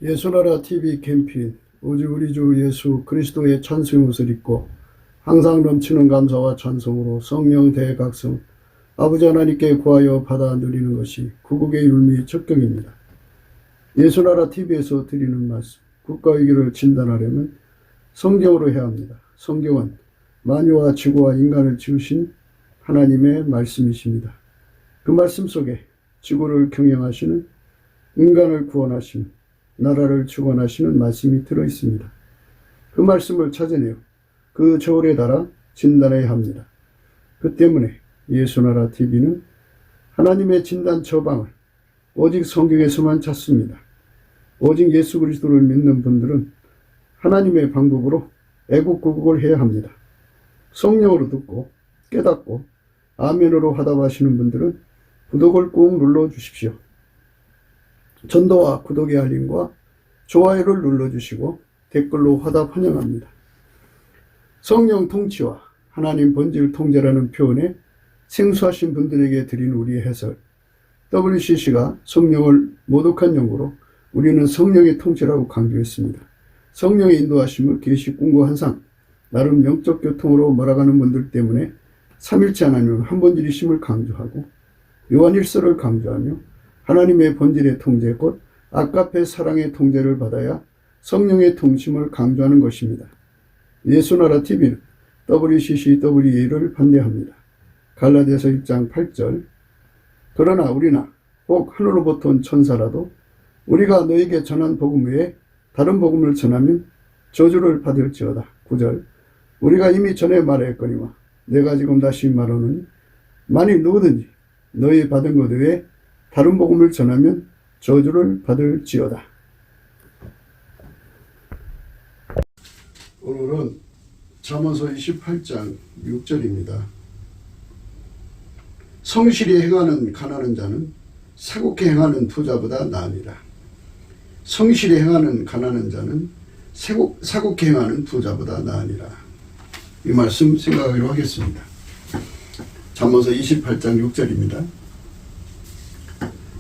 예수나라 TV 캠페인 오직 우리 주 예수 그리스도의 찬송의 옷을 입고 항상 넘치는 감사와 찬송으로 성령 대각성 아버지 하나님께 구하여 받아 누리는 것이 구국의 율미 척경입니다. 예수나라 TV에서 드리는 말씀, 국가위기를 진단하려면 성경으로 해야 합니다. 성경은 만유와 지구와 인간을 지으신 하나님의 말씀이십니다. 그 말씀 속에 지구를 경영하시는, 인간을 구원하시는, 나라를 주관하시는 말씀이 들어있습니다. 그 말씀을 찾아내어 그 저울에 달아 진단해야 합니다. 그 때문에 예수나라 TV는 하나님의 진단 처방을 오직 성경에서만 찾습니다. 오직 예수 그리스도를 믿는 분들은 하나님의 방법으로 애국구국을 해야 합니다. 성령으로 듣고 깨닫고 아멘으로 화답하시는 분들은 구독을 꾹 눌러주십시오. 전도와 구독의 알림과 좋아요를 눌러주시고 댓글로 화답 환영합니다. 성령 통치와 하나님 본질 통제라는 표현에 생소하신 분들에게 드린 우리의 해설, WCC가 성령을 모독한 용어로 우리는 성령의 통치라고 강조했습니다. 성령의 인도하심을 계시 꿈과 환상, 나름 영적 교통으로 몰아가는 분들 때문에 삼일체 하나님은 한 본질이심을 강조하고 요한일서를 강조하며 하나님의 본질의 통제 곧 아가페 사랑의 통제를 받아야 성령의 통심을 강조하는 것입니다. 예수나라 TV는 WCCWA를 반대합니다. 갈라디아서 1장 8절 그러나 우리나 혹 하늘로부터 온 천사라도 우리가 너에게 전한 복음 외에 다른 복음을 전하면 저주를 받을지어다. 9절 우리가 이미 전에 말하였거니와 내가 지금 다시 말하노니 만일 누구든지 너희 받은 것 외에 다른 복음을 전하면 저주를 받을지어다. 오늘은 잠언서 28장 6절입니다. 성실히 행하는 가난한 자는 사곡히 행하는 부자보다 나으니라. 성실히 행하는 가난한 자는 사곡히 행하는 부자보다 나으니라. 이 말씀 생각하기로 하겠습니다. 잠언서 28장 6절입니다.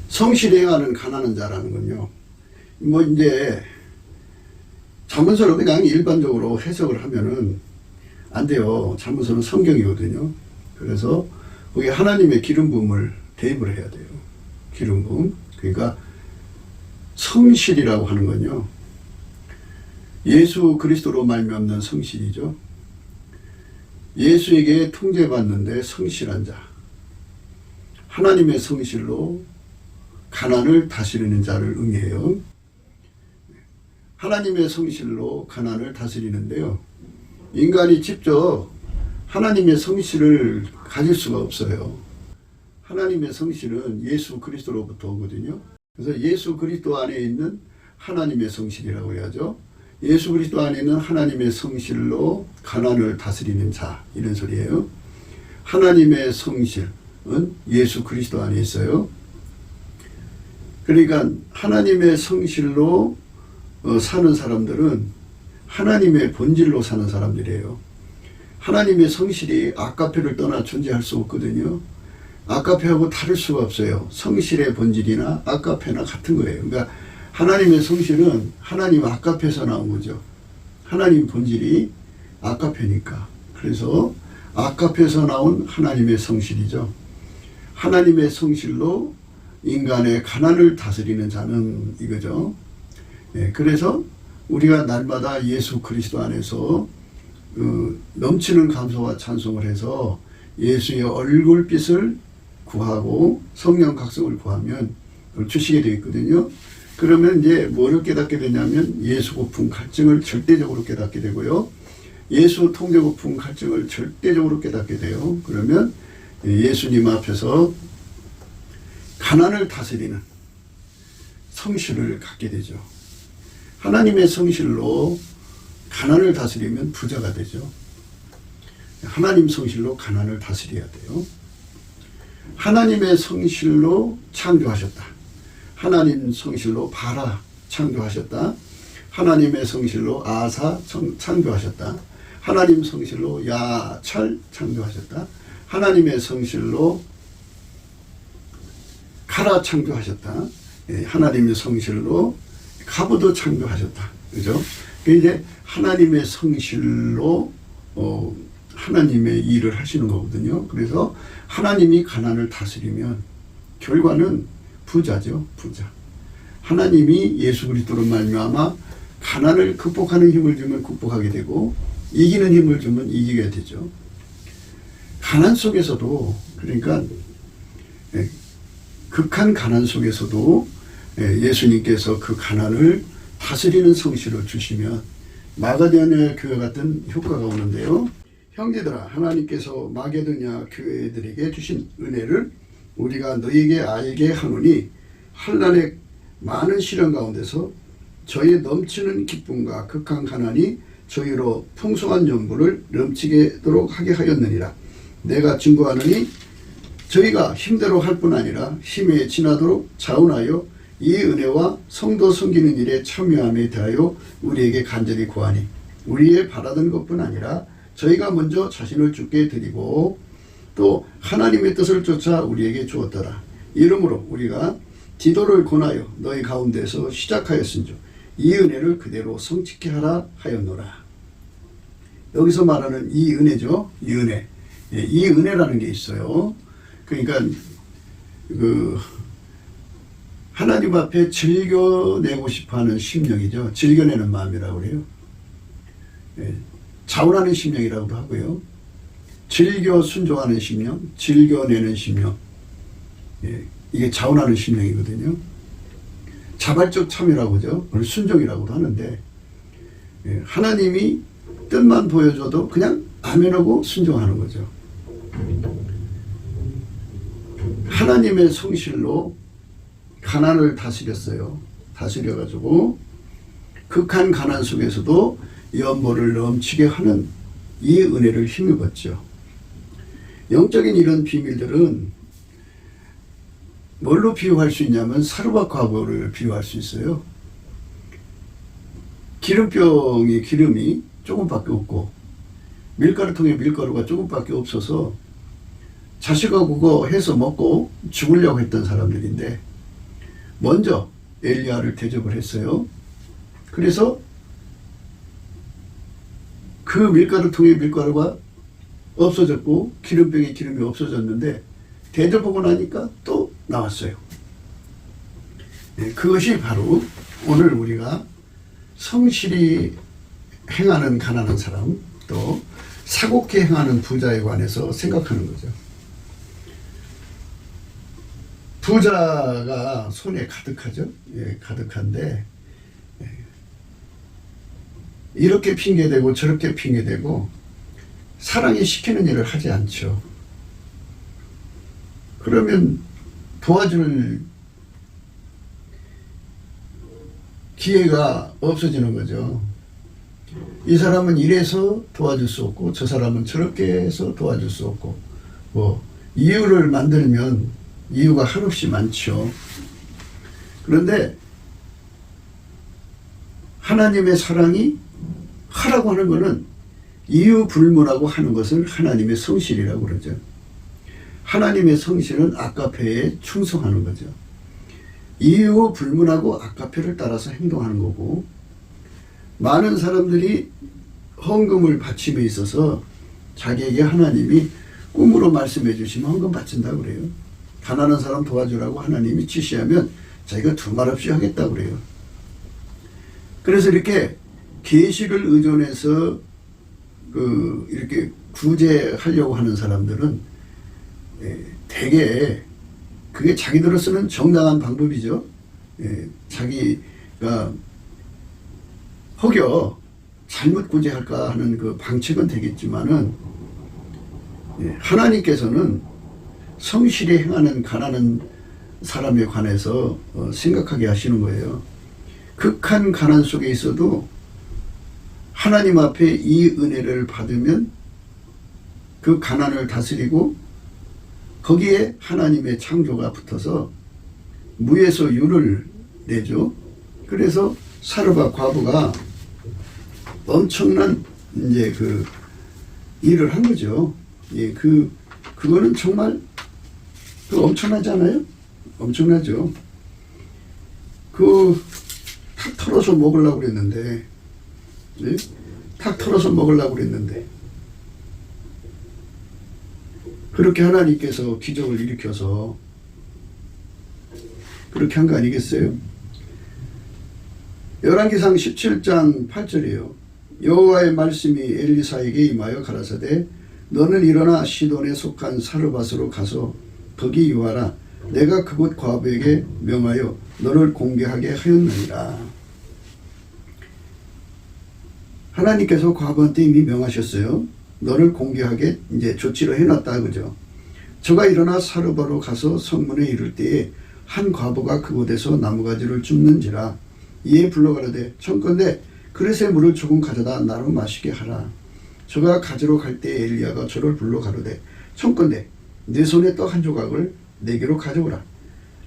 성실히 행하는 가난한 자라는 건요, 이제 잠언서를 그냥 일반적으로 해석을 하면은 안 돼요. 잠언서는 성경이거든요. 그래서 거기에 하나님의 기름 부음을 대입을 해야 돼요. 기름 부음. 그러니까 성실이라고 하는 건요, 예수 그리스도로 말미암는 성실이죠. 예수에게 통제받는데 성실한 자, 하나님의 성실로 가난을 다스리는 자를 의미해요. 하나님의 성실로 가난을 다스리는데요, 인간이 직접 하나님의 성실을 가질 수가 없어요. 하나님의 성실은 예수 그리스도로부터 오거든요. 그래서 예수 그리스도 안에 있는 하나님의 성실이라고 해야죠. 예수 그리스도 안에 있는 하나님의 성실로 가난을 다스리는 자, 이런 소리예요. 하나님의 성실은 예수 그리스도 안에 있어요. 그러니까 하나님의 성실로 사는 사람들은 하나님의 본질로 사는 사람들이에요. 하나님의 성실이 아가페를 떠나 존재할 수 없거든요. 아가페하고 다를 수가 없어요. 성실의 본질이나 아가페나 같은 거예요. 그러니까 하나님의 성실은 하나님 아가페에서 나온 거죠. 하나님 본질이 아가페니까. 그래서 아가페에서 나온 하나님의 성실이죠. 하나님의 성실로 인간의 가난을 다스리는 자는 이거죠. 그래서 우리가 날마다 예수 그리스도 안에서 넘치는 감사와 찬송을 해서 예수의 얼굴빛을 구하고 성령 각성을 구하면 그걸 주시게 되어 있거든요. 그러면 이제 뭐를 깨닫게 되냐면 예수 고품 갈증을 절대적으로 깨닫게 되고요, 예수 통제 고품 갈증을 절대적으로 깨닫게 돼요. 그러면 예수님 앞에서 가난을 다스리는 성실을 갖게 되죠. 하나님의 성실로 가난을 다스리면 부자가 되죠. 하나님 성실로 가난을 다스려야 돼요. 하나님의 성실로 창조하셨다. 하나님 성실로 바라 창조하셨다. 하나님의 성실로 아사 창조하셨다. 하나님 성실로 야철 창조하셨다. 하나님의 성실로 카라 창조하셨다. 하나님의 성실로 가부도 창조하셨다. 그죠? 이제 하나님의 성실로 하나님의 일을 하시는 거거든요. 그래서 하나님이 가난을 다스리면 결과는 부자죠. 부자. 하나님이 예수 그리스도로 말미암아 가난을 극복하는 힘을 주면 극복하게 되고 이기는 힘을 주면 이기게 되죠. 가난 속에서도, 그러니까 극한 가난 속에서도 예수님께서 그 가난을 다스리는 성실을 주시면 마가다냐 교회 같은 효과가 오는데요. 형제들아, 하나님께서 마게도냐 교회들에게 주신 은혜를 우리가 너희에게 알게 하노니 환난의 많은 시련 가운데서 저희의 넘치는 기쁨과 극한 가난이 저희로 풍성한 연분을 넘치게도록 하게 하였느니라. 내가 증거하노니 저희가 힘대로 할 뿐 아니라 힘에 지나도록 자원하여 이 은혜와 성도 섬기는 일에 참여함에 대하여 우리에게 간절히 구하니 우리의 바라던 것뿐 아니라 저희가 먼저 자신을 주께 드리고 또 하나님의 뜻을 쫓아 우리에게 주었더라. 이러므로 우리가 디도를 권하여 너희 가운데서 시작하였은즉 이 은혜를 그대로 성취케 하라 하였노라. 여기서 말하는 이 은혜죠. 이 은혜. 이 은혜라는 게 있어요. 그러니까 하나님 앞에 즐겨내고 싶어하는 심령이죠. 즐겨내는 마음이라고 그래요. 자원하는 심령이라고도 하고요. 즐겨 순종하는 심령, 즐겨내는 심령. 이게 자원하는 심령이거든요. 자발적 참여라고 하죠. 순종이라고도 하는데 하나님이 뜻만 보여줘도 그냥 아멘하고 순종하는 거죠. 하나님의 성실로 가난을 다스렸어요. 다스려가지고 극한 가난 속에서도 연보를 넘치게 하는 이 은혜를 힘입었죠. 영적인 이런 비밀들은 뭘로 비유할 수 있냐면 사르밧 과부를 비유할 수 있어요. 기름병에 기름이 조금밖에 없고 밀가루통에 밀가루가 조금밖에 없어서 자식하고 그거 해서 먹고 죽으려고 했던 사람들인데 먼저 엘리야를 대접을 했어요. 그래서 그 밀가루통에 밀가루가 없어졌고 기름병에 기름이 없어졌는데 대접하고 나니까 또 나왔어요. 그것이 바로 오늘 우리가 성실히 행하는 가난한 사람, 또 사곡케 행하는 부자에 관해서 생각하는 거죠. 부자가 손에 가득하죠. 가득한데 이렇게 핑계대고 저렇게 핑계대고 사랑이 시키는 일을 하지 않죠. 그러면 도와줄 기회가 없어지는 거죠. 이 사람은 이래서 도와줄 수 없고 저 사람은 저렇게 해서 도와줄 수 없고 이유를 만들면 이유가 한없이 많죠. 그런데 하나님의 사랑이 하라고 하는 것은 이유 불문하고 하는 것을 하나님의 성실이라고 그러죠. 하나님의 성실은 아까페에 충성하는 거죠. 이유 불문하고 아까페를 따라서 행동하는 거고, 많은 사람들이 헌금을 바침에 있어서 자기에게 하나님이 꿈으로 말씀해 주시면 헌금 바친다고 그래요. 가난한 사람 도와주라고 하나님이 지시하면 자기가 두말 없이 하겠다고 그래요. 그래서 이렇게 계시를 의존해서 이렇게 구제하려고 하는 사람들은 대개 그게 자기들로서는 정당한 방법이죠. 자기가 혹여 잘못 구제할까 하는 그 방책은 되겠지만은 하나님께서는 성실히 행하는 가난한 사람에 관해서 생각하게 하시는 거예요. 극한 가난 속에 있어도 하나님 앞에 이 은혜를 받으면 그 가난을 다스리고 거기에 하나님의 창조가 붙어서 무에서 유를 내죠. 그래서 사르밧 과부가 엄청난 이제 그 일을 한 거죠. 그거는 정말 엄청나지 않아요? 엄청나죠. 털어서 먹으려고 그랬는데, 네? 탁 털어서 먹으려고 그랬는데, 그렇게 하나님께서 기적을 일으켜서 그렇게 한 거 아니겠어요? 열왕기상 17장 8절이에요. 여호와의 말씀이 엘리사에게 임하여 가라사대 너는 일어나 시돈에 속한 사르밧으로 가서 거기 유하라. 내가 그곳 과부에게 명하여 너를 공개하게 하였느니라. 하나님께서 과부한테 이미 명하셨어요. 너를 공개하게 이제 조치를 해놨다, 그죠? 저가 일어나 사르밧으로 가서 성문에 이를 때에 한 과부가 그곳에서 나무가지를 줍는지라. 이에 불러가라되 청컨대 그릇에 물을 조금 가져다 나로 마시게 하라. 저가 가지러 갈 때 엘리야가 저를 불러 가로되 청컨대 내 손에 떡 한 조각을 내게로 가져오라.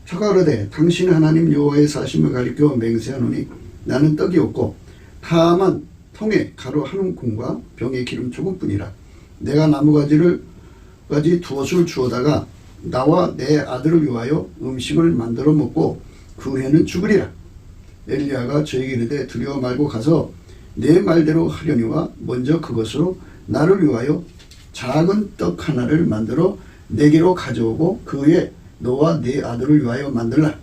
저가 가로되 당신 하나님 여호와의 사심을 가리켜 맹세하노니 나는 떡이 없고 다만 통에 가루 한 움큼과 병에 기름 조금뿐이라. 내가 나무가지 두엇을 주어다가 나와 내 아들을 위하여 음식을 만들어 먹고 그 해는 죽으리라. 엘리야가 저에게 이르되 두려워 말고 가서 내 말대로 하려니와 먼저 그것으로 나를 위하여 작은 떡 하나를 만들어 내게로 가져오고 그 후에 너와 네 아들을 위하여 만들라.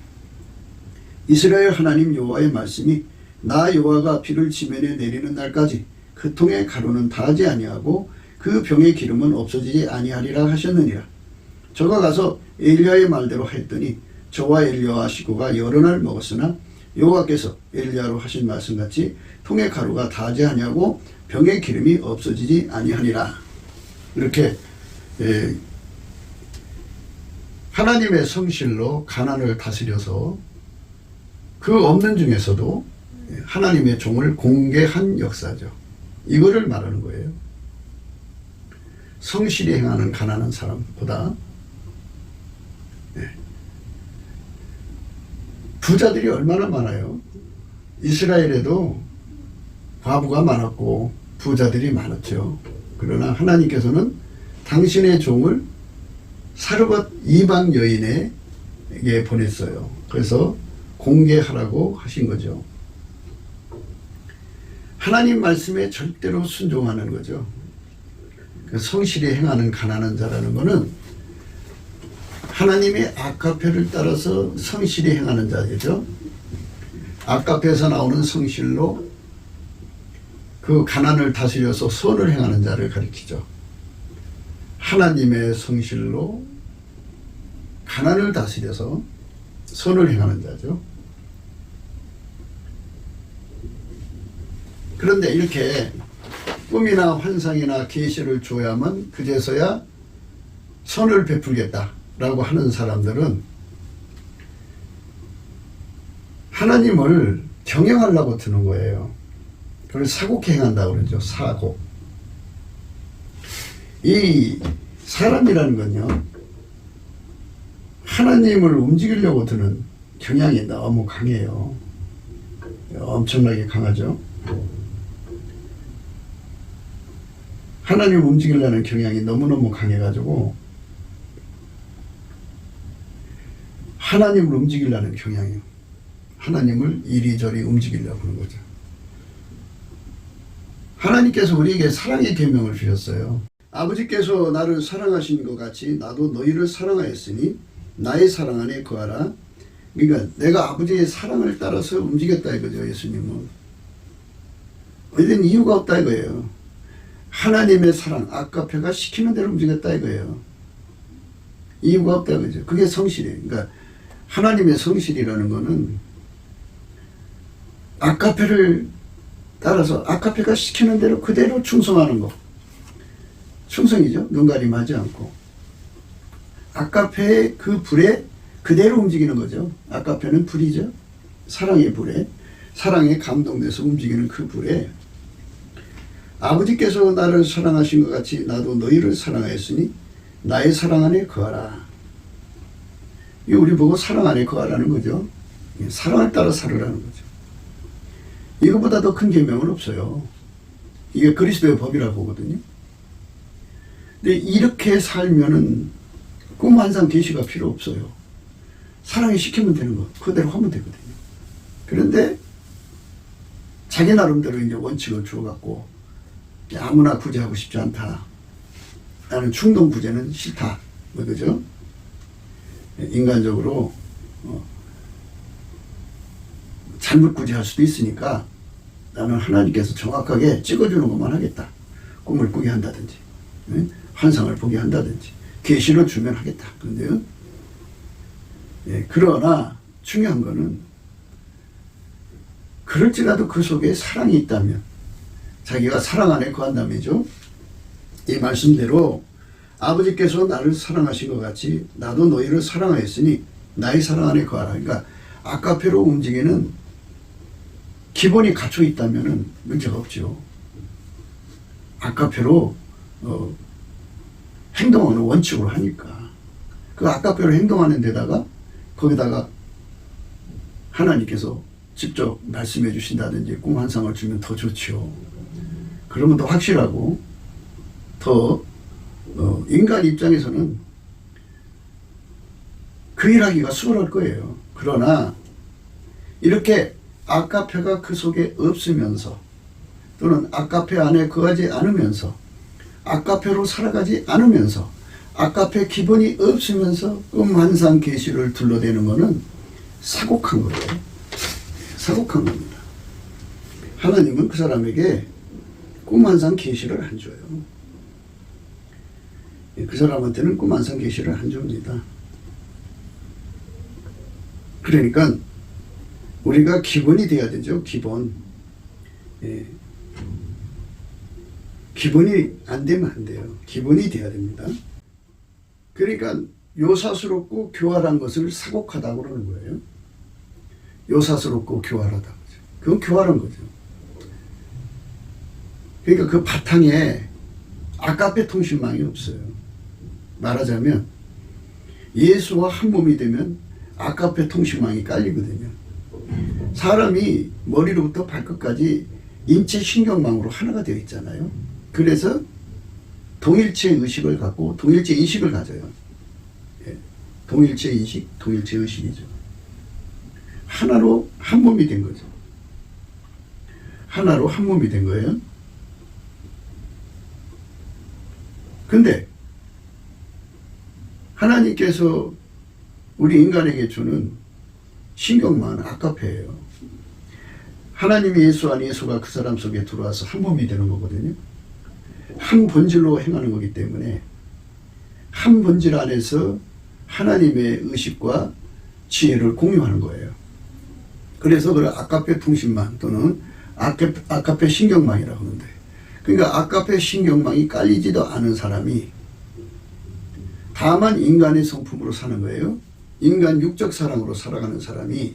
이스라엘 하나님 여호와의 말씀이 나 여호와가 비를 지면에 내리는 날까지 그 통의 가루는 다하지 아니하고 그 병의 기름은 없어지지 아니하리라 하셨느니라. 저가 가서 엘리야의 말대로 했더니 저와 엘리야와 식구가 여러 날 먹었으나 여호와께서 엘리야로 하신 말씀같이 통의 가루가 다하지 아니하고 병의 기름이 없어지지 아니하니라. 이렇게 하나님의 성실로 가난을 다스려서 그 없는 중에서도 하나님의 종을 공개한 역사죠. 이거를 말하는 거예요. 성실히 행하는 가난한 사람보다 부자들이 얼마나 많아요. 이스라엘에도 과부가 많았고 부자들이 많았죠. 그러나 하나님께서는 당신의 종을 사르밧 이방 여인에게 보냈어요. 그래서 공개하라고 하신 거죠. 하나님 말씀에 절대로 순종하는 거죠. 성실히 행하는 가난한 자라는 것은 하나님의 아카페를 따라서 성실히 행하는 자죠. 아카페에서 나오는 성실로 그 가난을 다스려서 선을 행하는 자를 가리키죠. 하나님의 성실로 가난을 다스려서 선을 행하는 자죠. 그런데 이렇게 꿈이나 환상이나 계시를 줘야만 그제서야 선을 베풀겠다라고 하는 사람들은 하나님을 경영하려고 드는 거예요. 그걸 사곡 행한다고 그러죠. 사곡. 이 사람이라는 건요, 하나님을 움직이려고 드는 경향이 너무 강해요. 엄청나게 강하죠. 하나님을 움직이려는 경향이 너무너무 강해가지고 하나님을 움직이려는 경향이요. 하나님을 이리저리 움직이려고 하는 거죠. 하나님께서 우리에게 사랑의 계명을 주셨어요. 아버지께서 나를 사랑하신 것 같이 나도 너희를 사랑하였으니 나의 사랑 안에 거하라. 그러니까 내가 아버지의 사랑을 따라서 움직였다 이거죠. 예수님은 어디든 이유가 없다 이거예요. 하나님의 사랑 아카페가 시키는 대로 움직였다 이거예요. 이유가 없다 이거죠. 그게 성실이에요. 그러니까 하나님의 성실이라는 거는 아카페를 따라서 아카페가 시키는 대로 그대로 충성하는 거. 충성이죠. 눈가림하지 않고. 아카페의 그 불에 그대로 움직이는 거죠. 아카페는 불이죠. 사랑의 불에, 사랑에 감동돼서 움직이는 그 불에 아버지께서 나를 사랑하신 것 같이 나도 너희를 사랑하였으니 나의 사랑 안에 거하라. 이 우리 보고 사랑 안에 거하라는 거죠. 사랑을 따라 살으라는 거죠. 이거보다 더 큰 계명은 없어요. 이게 그리스도의 법이라고 보거든요. 근데 이렇게 살면은 꿈 환상 계시가 필요 없어요. 사랑이 시키면 되는 거 그대로 하면 되거든요. 그런데 자기 나름대로 이제 원칙을 주어갖고 아무나 구제하고 싶지 않다. 나는 충동 구제는 싫다. 뭐 그죠? 인간적으로 잘못 구제할 수도 있으니까 나는 하나님께서 정확하게 찍어주는 것만 하겠다. 꿈을 꾸게 한다든지, 환상을 보게 한다든지, 계시를 주면 하겠다. 그런데요. 그러나 중요한 거는 그럴지라도 그 속에 사랑이 있다면, 자기가 사랑 안에 거한다면이죠. 이 말씀대로 아버지께서 나를 사랑하신 것 같이 나도 너희를 사랑하였으니 나의 사랑 안에 거하라. 그러니까 아카페로 움직이는 기본이 갖춰 있다면 문제가 없죠. 아카페로 행동하는 원칙으로 하니까 그 아카페로 행동하는 데다가 거기다가 하나님께서 직접 말씀해 주신다든지 꿈 환상을 주면 더 좋죠. 그러면 더 확실하고 더 인간 입장에서는 그 일하기가 수월할 거예요. 그러나 이렇게 아카페가 그 속에 없으면서 또는 아카페 안에 거하지 않으면서 아카페로 살아가지 않으면서 아카페 기본이 없으면서 환상 계시를 둘러대는 것은 사곡한 거예요. 사곡한 겁니다. 하나님은 그 사람에게 꿈 환상 계시를 안 줘요. 그 사람한테는 꿈 환상 계시를 안 줍니다. 그러니까 우리가 기본이 돼야 되죠. 기본. 기본이 안 되면 안 돼요. 기본이 돼야 됩니다. 그러니까 요사스럽고 교활한 것을 사곡하다고 그러는 거예요. 요사스럽고 교활하다. 그건 교활한 거죠. 그러니까 그 바탕에 아카페 통신망이 없어요. 말하자면 예수와 한 몸이 되면 아카페 통신망이 깔리거든요. 사람이 머리로부터 발끝까지 인체 신경망으로 하나가 되어 있잖아요. 그래서 동일체 의식을 갖고 동일체 인식을 가져요. 동일체 인식, 동일체 의식이죠. 하나로 한 몸이 된 거죠. 하나로 한 몸이 된 거예요. 근데 하나님께서 우리 인간에게 주는 신경망은 아카페예요. 하나님이 예수 안에 예수가 그 사람 속에 들어와서 한 몸이 되는 거거든요. 한 본질로 행하는 거기 때문에 한 본질 안에서 하나님의 의식과 지혜를 공유하는 거예요. 그래서 그걸 아카페 통신망 또는 아카페 신경망이라고 하는데, 그러니까 아카페 신경망이 깔리지도 않은 사람이 다만 인간의 성품으로 사는 거예요. 인간 육적 사랑으로 살아가는 사람이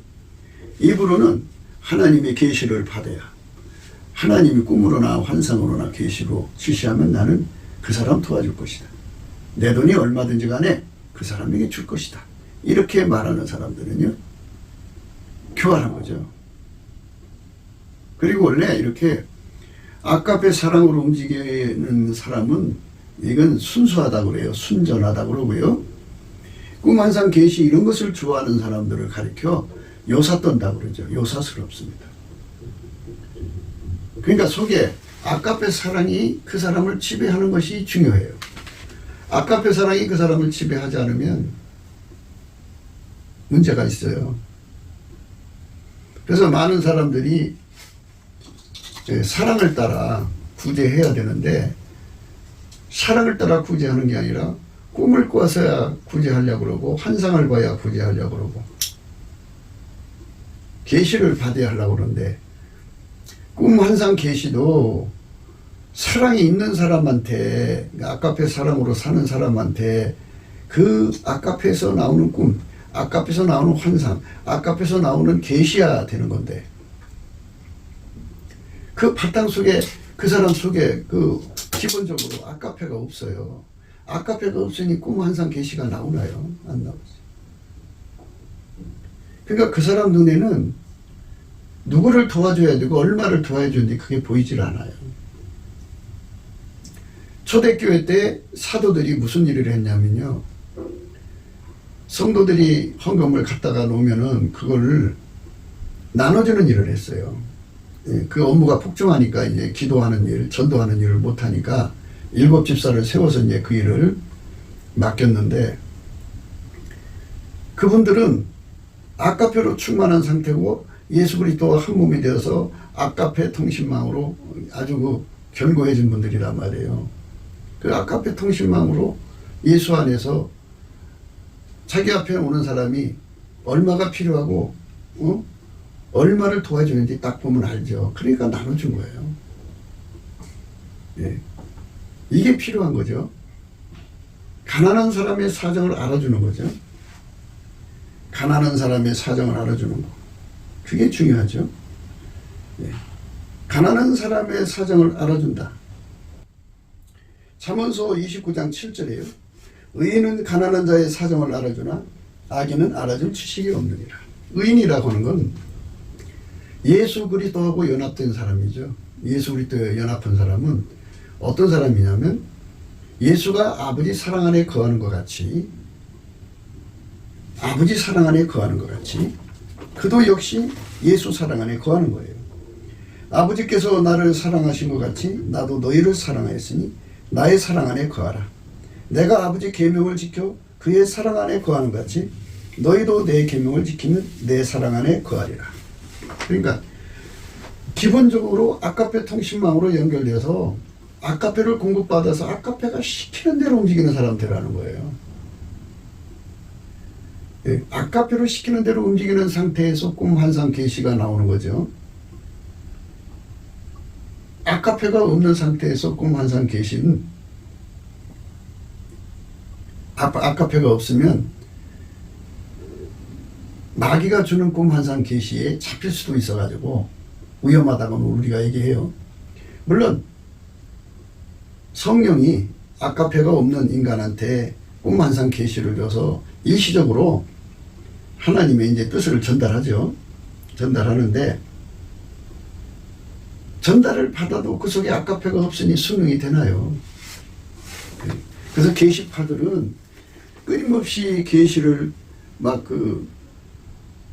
입으로는 하나님의 계시를 받아야, 하나님이 꿈으로나 환상으로나 계시로 지시하면 나는 그 사람 도와줄 것이다. 내 돈이 얼마든지 간에 그 사람에게 줄 것이다. 이렇게 말하는 사람들은요, 교활한 거죠. 그리고 원래 이렇게 아카페 사랑으로 움직이는 사람은 이건 순수하다고 그래요. 순전하다고 그러고요. 꿈 환상 계시 이런 것을 좋아하는 사람들을 가리켜 요사 떤다고 그러죠. 요사스럽습니다. 그러니까 속에 아카페 사랑이 그 사람을 지배하는 것이 중요해요. 아카페 사랑이 그 사람을 지배하지 않으면 문제가 있어요. 그래서 많은 사람들이 사랑을 따라 구제해야 되는데, 사랑을 따라 구제하는 게 아니라 꿈을 꿔서야 구제하려고 그러고 환상을 봐야 구제하려고 그러고 계시를 받아야 하려고 그러는데, 꿈 환상 계시도 사랑이 있는 사람한테, 아카페 사랑으로 사는 사람한테 그 아카페에서 나오는 꿈, 아카페에서 나오는 환상, 아카페에서 나오는 계시야 되는 건데, 그 바탕 속에 그 사람 속에 그 기본적으로 아카페가 없어요. 아카페가 없으니 꿈 환상 계시가 나오나요? 안 나오지. 그러니까 그 사람 눈에는 누구를 도와줘야 되고 얼마를 도와줘야 되는지 그게 보이질 않아요. 초대교회 때 사도들이 무슨 일을 했냐면요, 성도들이 헌금을 갖다가 놓으면은 그거를 나눠주는 일을 했어요. 그 업무가 폭증하니까 이제 기도하는 일, 전도하는 일을 못하니까 7집사를 세워서 이제 그 일을 맡겼는데, 그분들은 아카페로 충만한 상태고 예수 그리스도와 한 몸이 되어서 아카페 통신망으로 아주 그 견고해진 분들이란 말이에요. 그 아카페 통신망으로 예수 안에서 자기 앞에 오는 사람이 얼마가 필요하고 얼마를 도와주는지 딱 보면 알죠. 그러니까 나눠준 거예요. 예. 이게 필요한 거죠. 가난한 사람의 사정을 알아주는 거죠. 가난한 사람의 사정을 알아주는 거. 그게 중요하죠. 예. 가난한 사람의 사정을 알아준다. 잠언서 29장 7절이에요. 의인은 가난한 자의 사정을 알아주나 악인은 알아줄 지식이 없느니라. 의인이라고 하는 건 예수 그리스도하고 연합된 사람이죠. 예수 그리스도에 연합한 사람은 어떤 사람이냐면 예수가 아버지 사랑 안에 거하는 것 같이, 아버지 사랑 안에 거하는 것 같이 그도 역시 예수 사랑 안에 거하는 거예요. 아버지께서 나를 사랑하신 것 같이 나도 너희를 사랑하였으니 나의 사랑 안에 거하라. 내가 아버지 계명을 지켜 그의 사랑 안에 거하는 것 같이 너희도 내 계명을 지키면 내 사랑 안에 거하리라. 그러니까 기본적으로 아카페 통신망으로 연결돼서 아카페를 공급받아서 아카페가 시키는 대로 움직이는 사람들이라는 거예요. 예, 아카페로 시키는 대로 움직이는 상태에서 꿈 환상 계시가 나오는 거죠. 아카페가 없는 상태에서 꿈 환상 계시는, 아카페가 없으면 마귀가 주는 꿈 환상 계시에 잡힐 수도 있어가지고 위험하다고 우리가 얘기해요. 물론 성령이 아카페가 없는 인간한테 꿈 환상 계시를 줘서 일시적으로 하나님의 이제 뜻을 전달하죠. 전달하는데 전달을 받아도 그 속에 아카페가 없으니 수능이 되나요? 그래서 계시파들은 끊임없이 계시를 막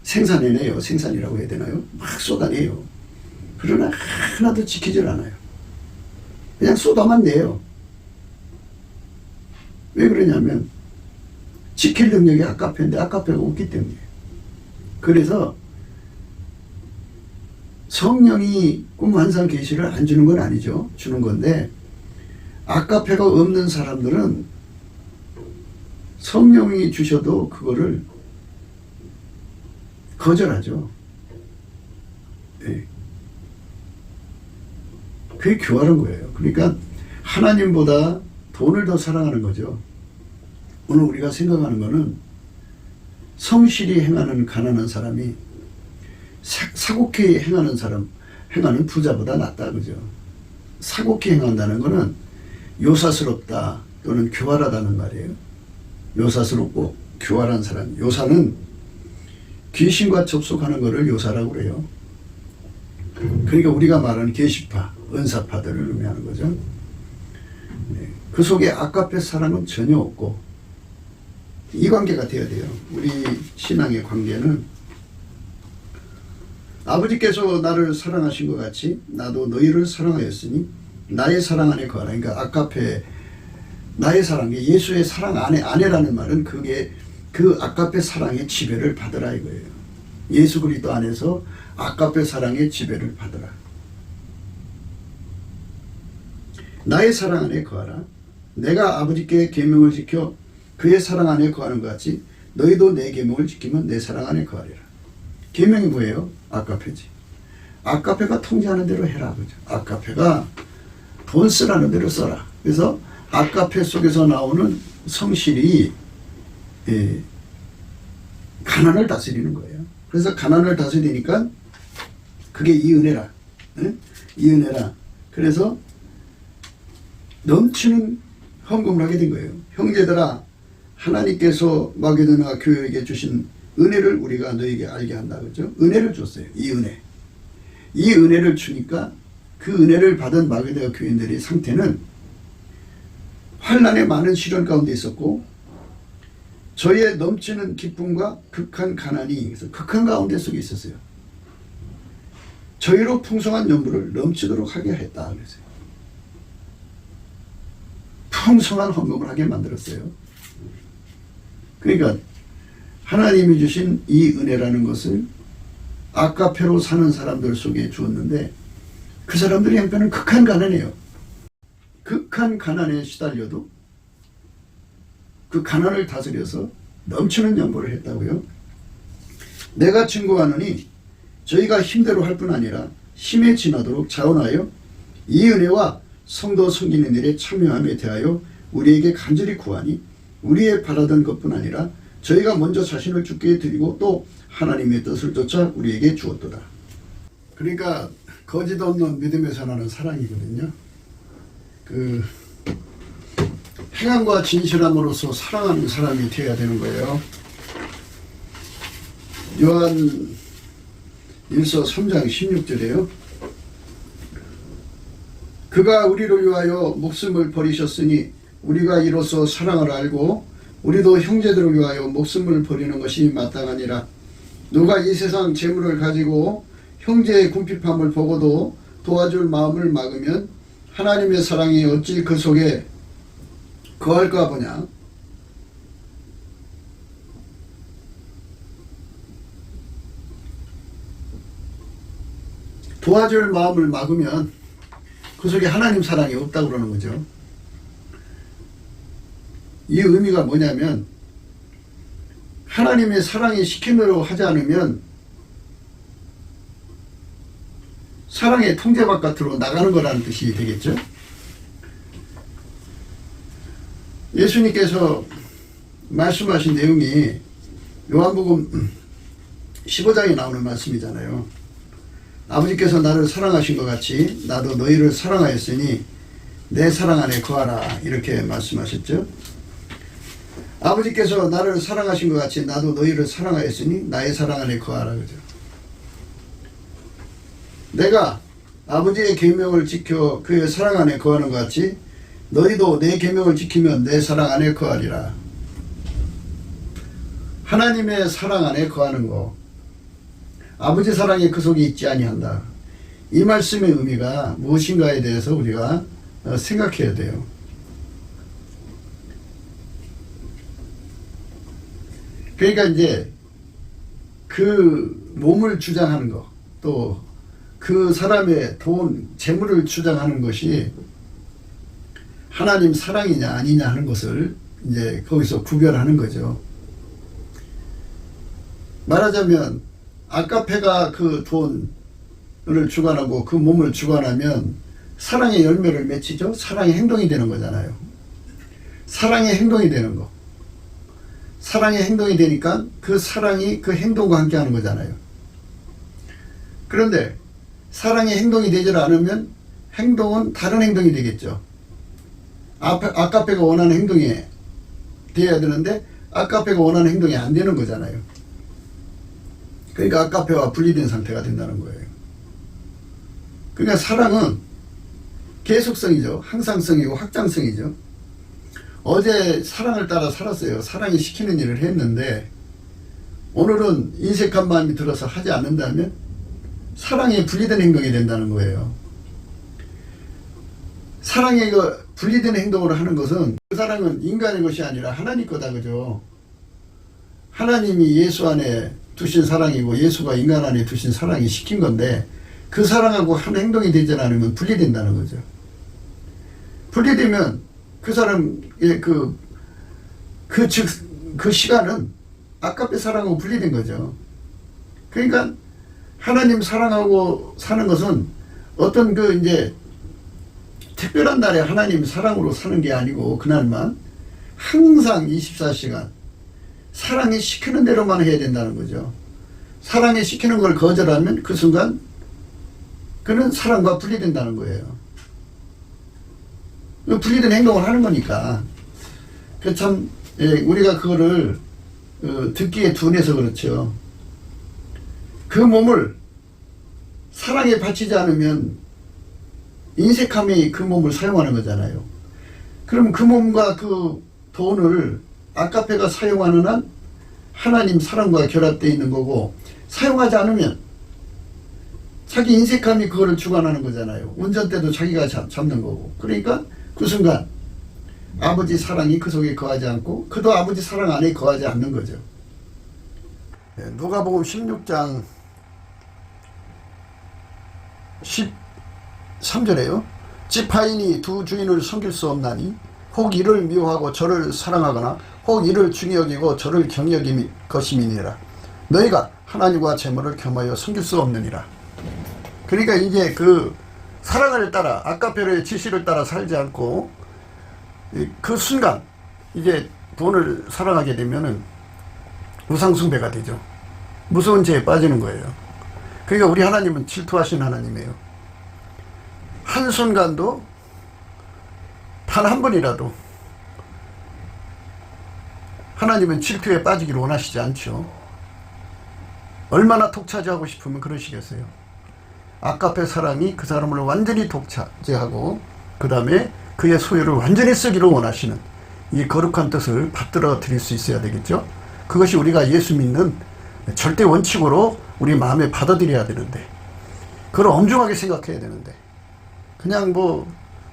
생산해내요. 생산이라고 해야 되나요? 막 쏟아내요. 그러나 하나도 지키질 않아요. 그냥 쏟아만 내요. 왜 그러냐면 지킬 능력이 아카페인데 아카페가 없기 때문이에요. 그래서 성령이 꿈 환상 계시를 안 주는 건 아니죠. 주는 건데 아카페가 없는 사람들은 성령이 주셔도 그거를 거절하죠. 네. 그게 교활한 거예요. 그러니까 하나님보다 돈을 더 사랑하는 거죠. 오늘 우리가 생각하는 거는 성실히 행하는 가난한 사람이 사곡히 행하는 사람, 행하는 부자보다 낫다, 그죠? 사곡히 행한다는 거는 요사스럽다 또는 교활하다는 말이에요. 요사스럽고 교활한 사람. 요사는 귀신과 접속하는 것을 요사라고 그래요. 그러니까 우리가 말하는 계시파, 은사파들을 의미하는 거죠. 네. 그 속에 아카페 사랑은 전혀 없고 이 관계가 되어야 돼요. 우리 신앙의 관계는 아버지께서 나를 사랑하신 것 같이 나도 너희를 사랑하였으니 나의 사랑 안에 거하라. 그러니까 아카페 나의 사랑, 예수의 사랑 안에라는 말은 그게 그 아카페 사랑의 지배를 받으라 이거예요. 예수 그리스도 안에서 아카페 사랑의 지배를 받으라. 나의 사랑 안에 거하라. 내가 아버지께 계명을 지켜 그의 사랑 안에 거하는 것 같이 너희도 내 계명을 지키면 내 사랑 안에 거하리라. 계명이 뭐예요? 아카페지. 아카페가 통제하는 대로 해라. 그죠? 아카페가 돈 쓰라는 대로 써라. 그래서 아카페 속에서 나오는 성실이 가난을 다스리는 거예요. 그래서 가난을 다스리니까 그게 이 은혜라. 이 은혜라. 그래서 넘치는 헌금을 하게 된 거예요. 형제들아, 하나님께서 마게도나 교회에게 주신 은혜를 우리가 너에게 알게 한다. 그죠? 은혜를 줬어요. 이 은혜. 이 은혜를 주니까 그 은혜를 받은 마게도나 교인들의 상태는 환난의 많은 시련 가운데 있었고 저의 넘치는 기쁨과 극한 가난이, 그래서 극한 가운데 속에 있었어요. 저희로 풍성한 연물을 넘치도록 하게 했다 그랬어요. 풍성한 헌금을 하게 만들었어요. 그러니까 하나님이 주신 이 은혜라는 것을 아카페로 사는 사람들 속에 주었는데 그 사람들의 형편은 극한 가난이에요. 극한 가난에 시달려도 그 가난을 다스려서 넘치는 연보를 했다고요. 내가 증거하노니 저희가 힘대로 할 뿐 아니라 힘에 지나도록 자원하여 이 은혜와 성도 섬기는 일에 참여함에 대하여 우리에게 간절히 구하니 우리의 바라던 것뿐 아니라 저희가 먼저 자신을 주께 드리고 또 하나님의 뜻을 쫓아 우리에게 주었도다. 그러니까 거짓 없는 믿음에서 나는 사랑이거든요. 그 행함과 진실함으로써 사랑하는 사람이 되어야 되는 거예요. 요한 1서 3장 16절에요. 그가 우리를 위하여 목숨을 버리셨으니 우리가 이로써 사랑을 알고 우리도 형제들을 위하여 목숨을 버리는 것이 마땅하니라. 누가 이 세상 재물을 가지고 형제의 궁핍함을 보고도 도와줄 마음을 막으면 하나님의 사랑이 어찌 그 속에 거할까 보냐. 도와줄 마음을 막으면 그 속에 하나님 사랑이 없다고 그러는 거죠. 이 의미가 뭐냐면 하나님의 사랑이 시키노로 하지 않으면 사랑의 통제 바깥으로 나가는 거라는 뜻이 되겠죠. 예수님께서 말씀하신 내용이 요한복음 15장에 나오는 말씀이잖아요. 아버지께서 나를 사랑하신 것 같이 나도 너희를 사랑하였으니 내 사랑 안에 거하라 이렇게 말씀하셨죠. 아버지께서 나를 사랑하신 것 같이 나도 너희를 사랑하였으니 나의 사랑 안에 거하라 그죠. 내가 아버지의 계명을 지켜 그의 사랑 안에 거하는 것 같이 너희도 내 계명을 지키면 내 사랑 안에 거하리라. 하나님의 사랑 안에 거하는 거, 아버지 사랑이 그 속에 있지 아니한다. 이 말씀의 의미가 무엇인가에 대해서 우리가 생각해야 돼요. 그러니까 이제 그 몸을 주장하는 거, 또 그 사람의 돈, 재물을 주장하는 것이 하나님 사랑이냐 아니냐 하는 것을 이제 거기서 구별하는 거죠. 말하자면 아카페가 그 돈을 주관하고 그 몸을 주관하면 사랑의 열매를 맺히죠. 사랑의 행동이 되는 거잖아요. 사랑의 행동이 되는 거. 사랑의 행동이 되니까 그 사랑이 그 행동과 함께 하는 거잖아요. 그런데 사랑의 행동이 되지 않으면 행동은 다른 행동이 되겠죠. 아카페가 원하는 행동이 되어야 되는데 아카페가 원하는 행동이 안 되는 거잖아요. 그러니까 아카페와 분리된 상태가 된다는 거예요. 그러니까 사랑은 계속성이죠. 항상성이고 확장성이죠. 어제 사랑을 따라 살았어요. 사랑이 시키는 일을 했는데 오늘은 인색한 마음이 들어서 하지 않는다면 사랑에 분리된 행동이 된다는 거예요. 사랑에 분리된 행동을 하는 것은 그 사랑은 인간의 것이 아니라 하나님 거다 그죠. 하나님이 예수 안에 두신 사랑이고 예수가 인간 안에 두신 사랑이 시킨 건데 그 사랑하고 한 행동이 되지 않으면 분리된다는 거죠. 분리되면 그 사람의 그 시간은 아까의 사랑하고 분리된 거죠. 그러니까 하나님 사랑하고 사는 것은 어떤 이제 특별한 날에 하나님 사랑으로 사는 게 아니고 그날만 항상 24시간 사랑이 시키는 대로만 해야 된다는 거죠. 사랑이 시키는 걸 거절하면 그 순간 그는 사랑과 분리된다는 거예요. 분리된 행동을 하는 거니까. 참 우리가 그거를 듣기에 둔해서 그렇죠. 그 몸을 사랑에 바치지 않으면 인색함이 그 몸을 사용하는 거잖아요. 그럼 그 몸과 그 돈을 아카페가 사용하는 한 하나님 사랑과 결합되어 있는 거고 사용하지 않으면 자기 인색함이 그거를 주관하는 거잖아요. 운전대도 자기가 잡는 거고. 그러니까 그 순간 아버지 사랑이 그 속에 거하지 않고 그도 아버지 사랑 안에 거하지 않는 거죠. 누가복음 16장 13절에요. 지파인이 두 주인을 섬길 수 없나니 혹 이를 미워하고 저를 사랑하거나 혹 이를 중히 여기고 저를 경히 여김 것임이니라. 너희가 하나님과 재물을 겸하여 섬길 수 없느니라. 그러니까 이제 그 사랑을 따라 아까페로의 지시를 따라 살지 않고 그 순간 이제 돈을 사랑하게 되면은 우상숭배가 되죠. 무서운 죄에 빠지는 거예요. 그러니까 우리 하나님은 질투하신 하나님이에요. 한순간도 단 한 번이라도 하나님은 질투에 빠지기를 원하시지 않죠. 얼마나 독차지하고 싶으면 그러시겠어요. 아까페 사람이 그 사람을 완전히 독차지하고 그 다음에 그의 소유를 완전히 쓰기를 원하시는 이 거룩한 뜻을 받들어 드릴 수 있어야 되겠죠. 그것이 우리가 예수 믿는 절대 원칙으로 우리 마음에 받아들여야 되는데 그걸 엄중하게 생각해야 되는데 그냥 뭐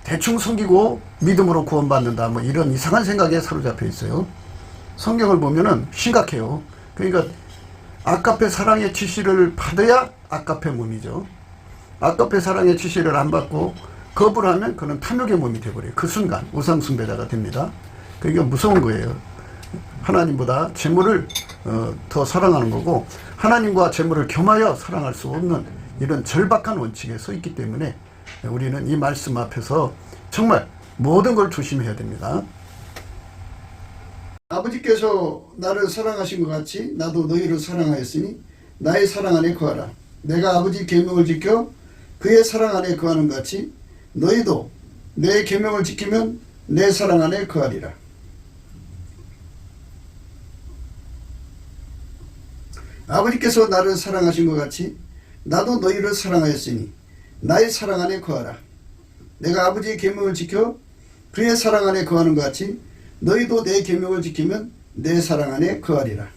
대충 섬기고 믿음으로 구원받는다 뭐 이런 이상한 생각에 사로잡혀 있어요. 성경을 보면은 심각해요. 그러니까 아까페 사랑의 지시를 받아야 아까페 몸이죠. 아까페 사랑의 지시를 안 받고 거부를 하면 그는 탐욕의 몸이 되어버려요. 그 순간 우상숭배자가 됩니다. 그러니까 무서운 거예요. 하나님보다 재물을 더 사랑하는 거고 하나님과 재물을 겸하여 사랑할 수 없는 이런 절박한 원칙에 서 있기 때문에 우리는 이 말씀 앞에서 정말 모든 걸 조심해야 됩니다. 아버지께서 나를 사랑하신 것 같이 나도 너희를 사랑하였으니 나의 사랑 안에 거하라. 내가 아버지 계명을 지켜 그의 사랑 안에 거하는 것 같이 너희도 내 계명을 지키면 내 사랑 안에 거하리라. 아버지께서 나를 사랑하신 것 같이 나도 너희를 사랑하였으니 나의 사랑 안에 거하라. 내가 아버지의 계명을 지켜 그의 사랑 안에 거하는 것 같이 너희도 내 계명을 지키면 내 사랑 안에 거하리라.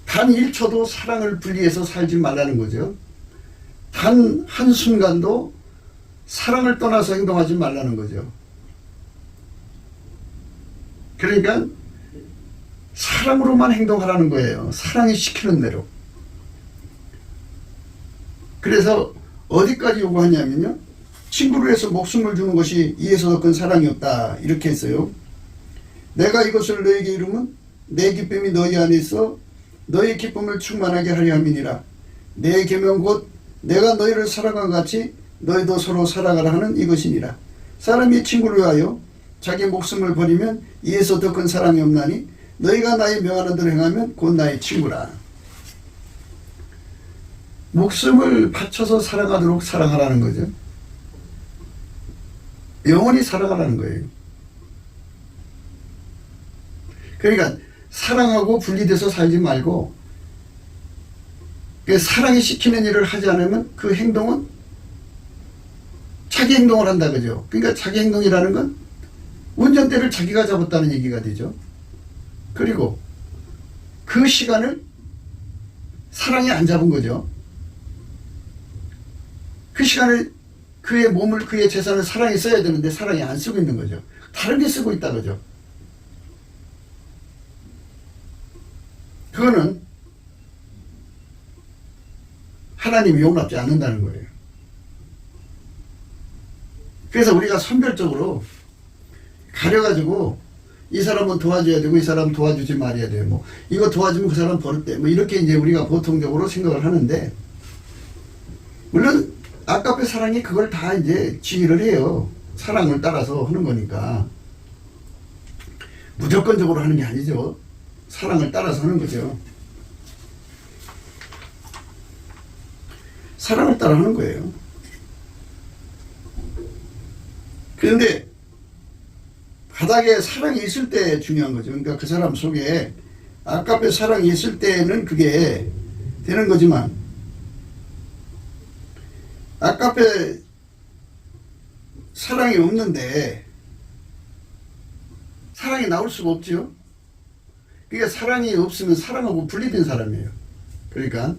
단 1초도 사랑을 분리해서 살지 말라는 거죠. 단 한순간도 사랑을 떠나서 행동하지 말라는 거죠. 그러니까 사랑으로만 행동하라는 거예요. 사랑이 시키는 대로. 그래서 어디까지 요구하냐면요. 친구를 해서 목숨을 주는 것이 이에서 더 큰 사랑이 없다. 이렇게 했어요. 내가 이것을 너에게 이루면 내 기쁨이 너희 안에 있어 너희 기쁨을 충만하게 하려 함이니라. 내 계명 곧 내가 너희를 사랑한 것 같이 너희도 서로 살아가라 하는 이것이니라. 사람이 친구를 위하여 자기 목숨을 버리면 이에서 더 큰 사랑이 없나니 너희가 나의 명하는 대로 행하면 곧 나의 친구라. 목숨을 바쳐서 사랑하도록 사랑하라는 거죠. 영원히 사랑하라는 거예요. 그러니까 사랑하고 분리돼서 살지 말고 사랑이 시키는 일을 하지 않으면 그 행동은 자기 행동을 한다 그죠. 그러니까 자기 행동이라는 건 운전대를 자기가 잡았다는 얘기가 되죠. 그리고 그 시간을 사랑이 안 잡은 거죠. 그 시간을 그의 몸을 그의 재산을 사랑이 써야 되는데 사랑이 안 쓰고 있는 거죠. 다른 게 쓰고 있다 그죠. 그거는 하나님이 용납지 않는다는 거예요. 그래서 우리가 선별적으로 가려가지고 이 사람은 도와줘야 되고 이 사람은 도와주지 말아야 돼요. 뭐 이거 도와주면 그 사람 버릇돼. 뭐 이렇게 이제 우리가 보통적으로 생각을 하는데 물론 아까의 사랑이 그걸 다 이제 지휘를 해요. 사랑을 따라서 하는 거니까 무조건적으로 하는 게 아니죠. 사랑을 따라서 하는 거죠. 사랑을 따라 하는 거예요. 그런데 바닥에 사랑이 있을 때 중요한 거죠. 그러니까 그 사람 속에 아까의 사랑이 있을 때는 그게 되는 거지만 아까의 사랑이 없는데 사랑이 나올 수가 없죠. 그러니까 사랑이 없으면 사랑하고 분리된 사람이에요. 그러니까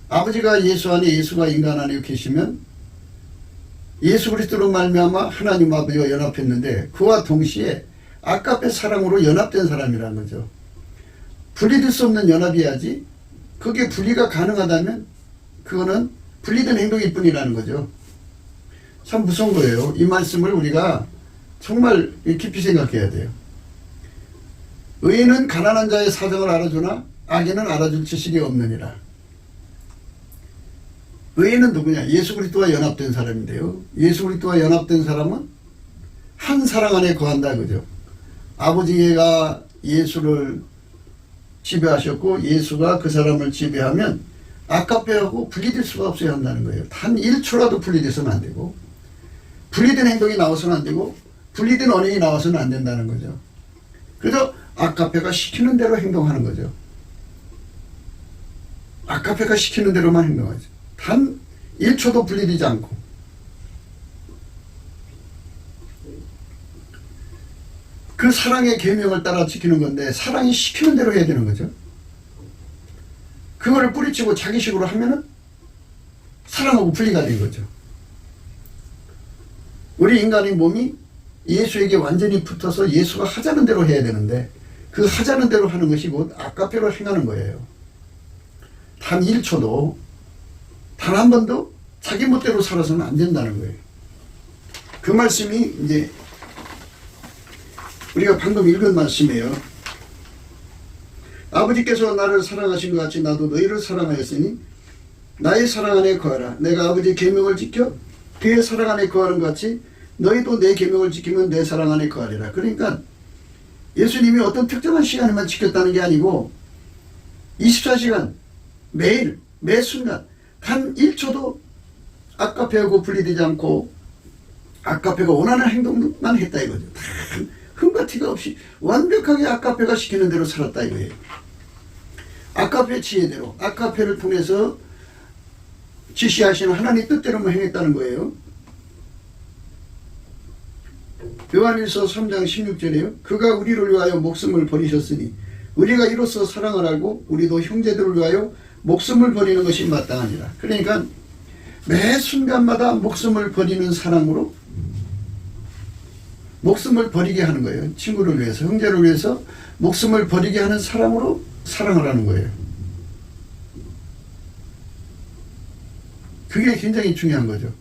아버지가 예수 안에 예수가 인간 안에 계시면 예수 그리스도로 말미암아 하나님 아버지와 연합했는데 그와 동시에 아까페 사랑으로 연합된 사람이라는 거죠. 분리될 수 없는 연합이야지 그게 분리가 가능하다면 그거는 분리된 행동일 뿐이라는 거죠. 참 무서운 거예요. 이 말씀을 우리가 정말 깊이 생각해야 돼요. 의인은 가난한 자의 사정을 알아주나 악인은 알아줄 지식이 없느니라. 의인은 누구냐? 예수 그리스도와 연합된 사람인데요. 예수 그리스도와 연합된 사람은 한 사랑 안에 거한다 그죠. 아버지가 예수를 지배하셨고 예수가 그 사람을 지배하면 아까페하고 분리될 수가 없어야 한다는 거예요. 단 1초라도 분리돼서는 안 되고 분리된 행동이 나와서는 안 되고 분리된 언행이 나와서는 안 된다는 거죠. 그래서 아까페가 시키는 대로 행동하는 거죠. 아까페가 시키는 대로만 행동하죠. 단 1초도 분리되지 않고. 그 사랑의 계명을 따라 지키는 건데 사랑이 시키는 대로 해야 되는 거죠. 그거를 뿌리치고 자기식으로 하면은 사랑하고 분리가 된 거죠. 우리 인간의 몸이 예수에게 완전히 붙어서 예수가 하자는 대로 해야 되는데 그 하자는 대로 하는 것이 곧 아까페로 행하는 거예요. 단 1초도 단 한 번도 자기 멋대로 살아서는 안 된다는 거예요. 그 말씀이 이제 우리가 방금 읽은 말씀이에요. 아버지께서 나를 사랑하신 것 같이 나도 너희를 사랑하였으니 나의 사랑 안에 거하라. 내가 아버지의 계명을 지켜 그의 사랑 안에 거하는 것 같이 너희도 내 계명을 지키면 내 사랑 안에 거하리라. 그러니까 예수님이 어떤 특정한 시간에만 지켰다는 게 아니고 24시간 매일 매 순간 단 1초도 아까페하고 분리되지 않고 아까페가 원하는 행동만 했다 이거죠. 흠과 티가 없이 완벽하게 아까페가 시키는 대로 살았다 이거예요. 아까페 지혜대로 아까페를 통해서 지시하시는 하나님 뜻대로만 행했다는 거예요. 요한일서 3장 16절에요. 그가 우리를 위하여 목숨을 버리셨으니 우리가 이로써 사랑을 알고 우리도 형제들을 위하여 목숨을 버리는 것이 마땅하니라. 그러니까 매 순간마다 목숨을 버리는 사랑으로 목숨을 버리게 하는 거예요. 친구를 위해서 형제를 위해서 목숨을 버리게 하는 사랑으로 사랑을 하는 거예요. 그게 굉장히 중요한 거죠.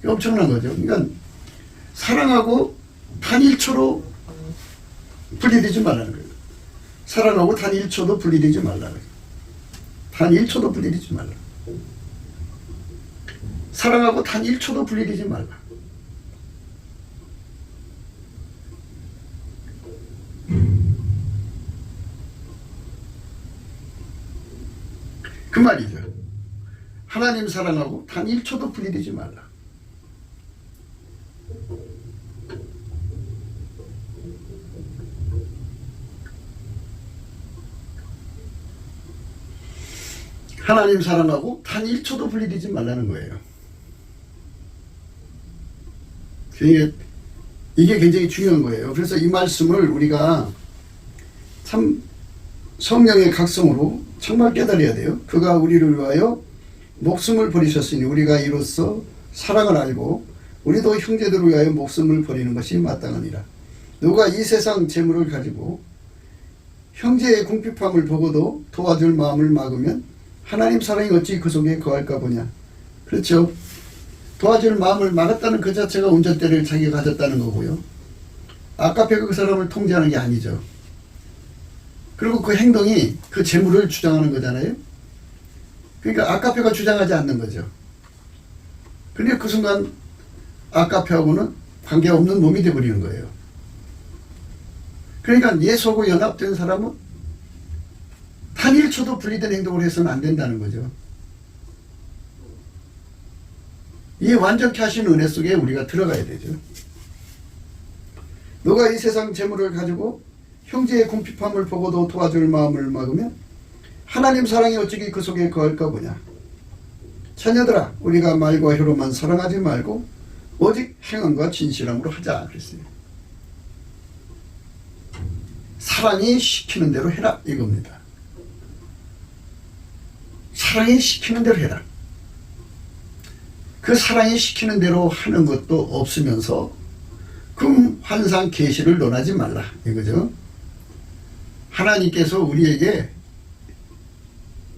엄청난 거죠. 그러니까 사랑하고 단 1초로 분리되지 말라는 거예요. 사랑하고 단 1초도 분리되지 말라는 거예요. 단 1초도 분리되지 말라. 사랑하고 단 1초도 분리되지 말라. 그 말이죠. 하나님 사랑하고 단 1초도 분리되지 말라. 하나님 사랑하고 단 1초도 분리되지 말라는 거예요. 이게 굉장히 중요한 거예요. 그래서 이 말씀을 우리가 참 성령의 각성으로 정말 깨달아야 돼요. 그가 우리를 위하여 목숨을 버리셨으니 우리가 이로써 사랑을 알고 우리도 형제들을 위하여 목숨을 버리는 것이 마땅하니라. 누가 이 세상 재물을 가지고 형제의 궁핍함을 보고도 도와줄 마음을 막으면 하나님 사랑이 어찌 그 속에 거할까 보냐. 그렇죠. 도와줄 마음을 막았다는 그 자체가 운전대를 자기가 가졌다는 거고요. 아까페가 그 사람을 통제하는 게 아니죠. 그리고 그 행동이 그 재물을 주장하는 거잖아요. 그러니까 아까페가 주장하지 않는 거죠. 그러니까 그 순간 아까페하고는 관계없는 몸이 되어버리는 거예요. 그러니까 예수하고 연합된 사람은 단 1초도 분리된 행동을 해서는 안 된다는 거죠. 이 완전케 하신 은혜 속에 우리가 들어가야 되죠. 너가 이 세상 재물을 가지고 형제의 궁핍함을 보고도 도와줄 마음을 막으면 하나님 사랑이 어찌 그 속에 거할까 보냐. 자녀들아, 우리가 말과 혀로만 사랑하지 말고 오직 행함과 진실함으로 하자 그랬어요. 사랑이 시키는 대로 해라 이겁니다. 사랑이 시키는 대로 해라. 그 사랑이 시키는 대로 하는 것도 없으면서 금, 환상, 계시를 논하지 말라. 이거죠. 하나님께서 우리에게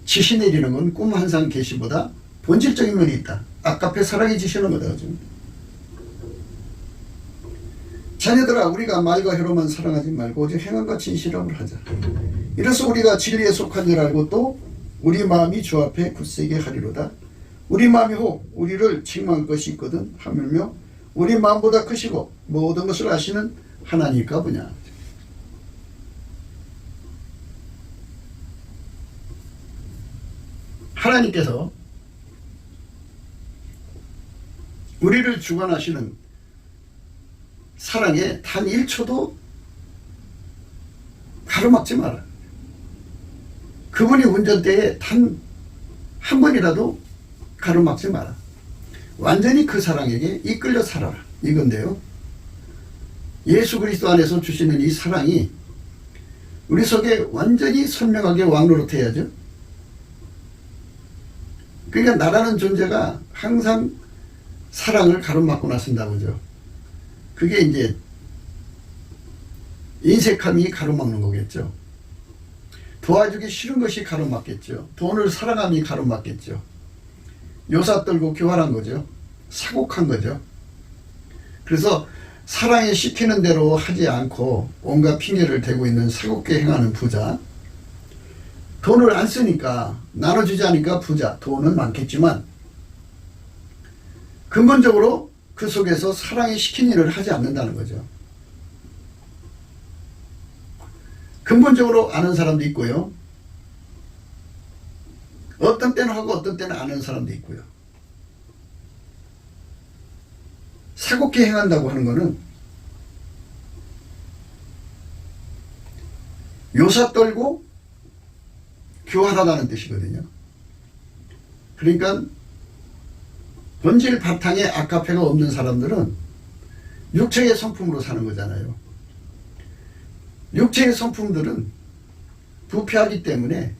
지시 내리는 건 꿈, 환상, 계시보다 본질적인 면이 있다. 아까페 사랑이 지시는 거다. 그죠? 자녀들아, 우리가 말과 혀로만 사랑하지 말고 오직 행함과 진실함을 하자. 이래서 우리가 진리에 속한 줄 알고 또 우리 마음이 주 앞에 굳세게 하리로다. 우리 마음이 혹 우리를 책망할 것이 있거든 하물며 우리 마음보다 크시고 모든 것을 아시는 하나님일까 보냐. 하나님께서 우리를 주관하시는 사랑에 단 1초도 가로막지 마라. 그분이 운전대에 단 한 번이라도 가로막지 마라. 완전히 그 사랑에게 이끌려 살아라. 이건데요. 예수 그리스도 안에서 주시는 이 사랑이 우리 속에 완전히 선명하게 왕노릇해야죠. 그러니까 나라는 존재가 항상 사랑을 가로막고 나선다고죠. 그게 이제 인색함이 가로막는 거겠죠. 도와주기 싫은 것이 가로막겠죠. 돈을 사랑함이 가로막겠죠. 요사 떨고 교활한 거죠. 사곡한 거죠. 그래서 사랑이 시키는 대로 하지 않고 온갖 핑계를 대고 있는 사곡게 행하는 부자, 돈을 안 쓰니까 나눠주지 않으니까 부자, 돈은 많겠지만 근본적으로 그 속에서 사랑이 시킨 일을 하지 않는다는 거죠. 근본적으로 아는 사람도 있고요. 어떤 때는 하고 어떤 때는 아는 사람도 있고요. 사곡게 행한다고 하는 거는 요사 떨고 교활하다는 뜻이거든요. 그러니까 본질 바탕에 아카페가 없는 사람들은 육체의 성품으로 사는 거잖아요. 육체의 성품들은 부패하기 때문에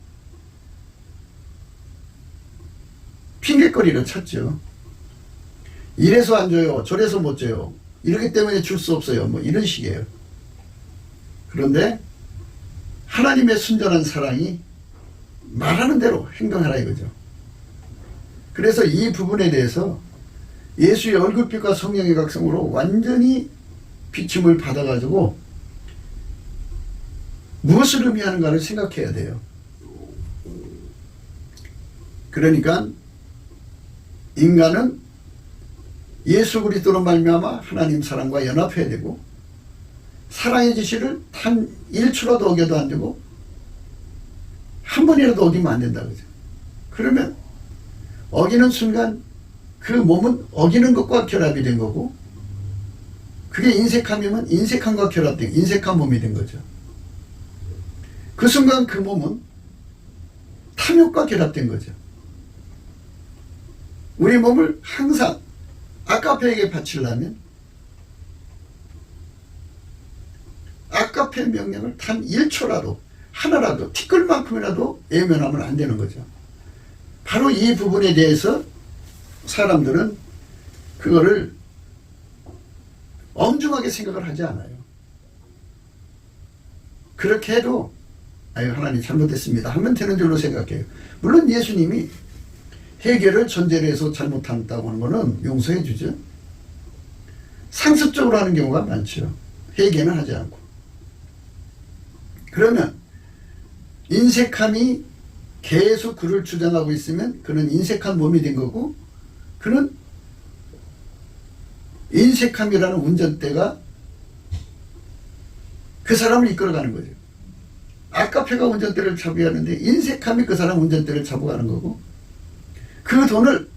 핑계거리를 찾죠. 이래서 안 줘요. 저래서 못 줘요. 이렇기 때문에 줄 수 없어요. 뭐 이런 식이에요. 그런데 하나님의 순전한 사랑이 말하는 대로 행동하라 이거죠. 그래서 이 부분에 대해서 예수의 얼굴빛과 성령의 각성으로 완전히 비침을 받아가지고 무엇을 의미하는가를 생각해야 돼요. 그러니까 인간은 예수 그리스도로 말미암아 하나님 사랑과 연합해야 되고 사랑의 지시를 단 1초라도 어겨도 안 되고 한 번이라도 어기면 안 된다 그죠. 그러면 어기는 순간 그 몸은 어기는 것과 결합이 된 거고 그게 인색함이면 인색함과 결합된 인색한 몸이 된 거죠. 그 순간 그 몸은 탐욕과 결합된 거죠. 우리 몸을 항상 아카페에게 바치려면 아카페 명령을 단 1초라도 하나라도 티끌만큼이라도 외면하면 안 되는 거죠. 바로 이 부분에 대해서 사람들은 그거를 엄중하게 생각을 하지 않아요. 그렇게 해도 아유 하나님 잘못했습니다 하면 되는 줄로 생각해요. 물론 예수님이 해결을 전제로 해서 잘못한다고 하는 것은 용서해 주죠. 상습적으로 하는 경우가 많죠. 회개는 하지 않고. 그러면 인색함이 계속 그를 주장하고 있으면 그는 인색한 몸이 된 거고 그는 인색함이라는 운전대가 그 사람을 이끌어가는 거죠. 아카페가 운전대를 잡아야 하는데 인색함이 그 사람 운전대를 잡아가는 거고 그 돈을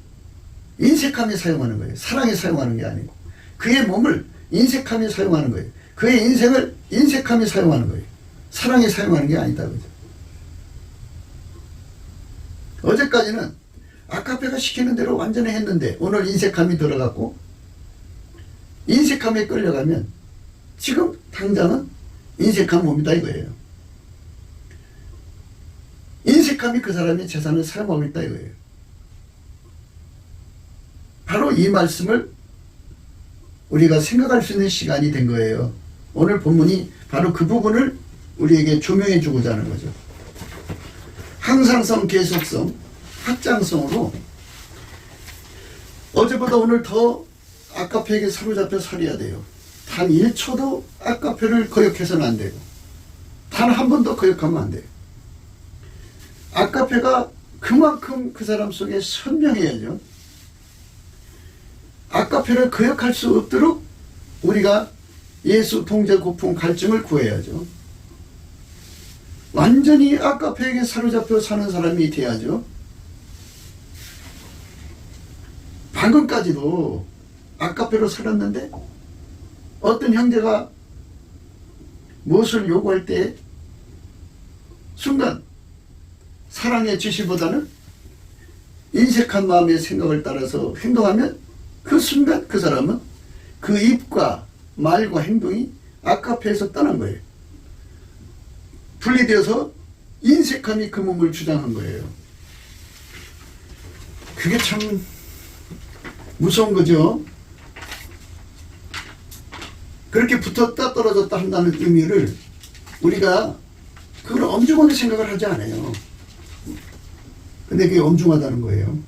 인색함이 사용하는 거예요. 사랑이 사용하는 게 아니고 그의 몸을 인색함이 사용하는 거예요. 그의 인생을 인색함이 사용하는 거예요. 사랑이 사용하는 게 아니다. 그죠? 어제까지는 아카페가 시키는 대로 완전히 했는데 오늘 인색함이 들어갔고 인색함에 끌려가면 지금 당장은 인색한 몸이다 이거예요. 인색함 인색함이 그 사람의 재산을 사용하고 있다 이거예요. 바로 이 말씀을 우리가 생각할 수 있는 시간이 된 거예요. 오늘 본문이 바로 그 부분을 우리에게 조명해 주고자 하는 거죠. 항상성, 계속성, 확장성으로 어제보다 오늘 더 아까페에게 사로잡혀 살아야 돼요. 단 1초도 아까페를 거역해서는 안 되고 단 한 번도 거역하면 안 돼요. 아까페가 그만큼 그 사람 속에 선명해야죠. 아까페를 거역할 수 없도록 우리가 예수 동제 고품 갈증을 구해야죠. 완전히 아까페에게 사로잡혀 사는 사람이 돼야죠. 방금까지도 아까페로 살았는데 어떤 형제가 무엇을 요구할 때 순간 사랑의 지시보다는 인색한 마음의 생각을 따라서 행동하면 그 순간 그 사람은 그 입과 말과 행동이 아까페에서 떠난 거예요. 분리되어서 인색함이 그 몸을 주장한 거예요. 그게 참 무서운 거죠. 그렇게 붙었다 떨어졌다 한다는 의미를 우리가 그걸 엄중하게 생각을 하지 않아요. 근데 그게 엄중하다는 거예요.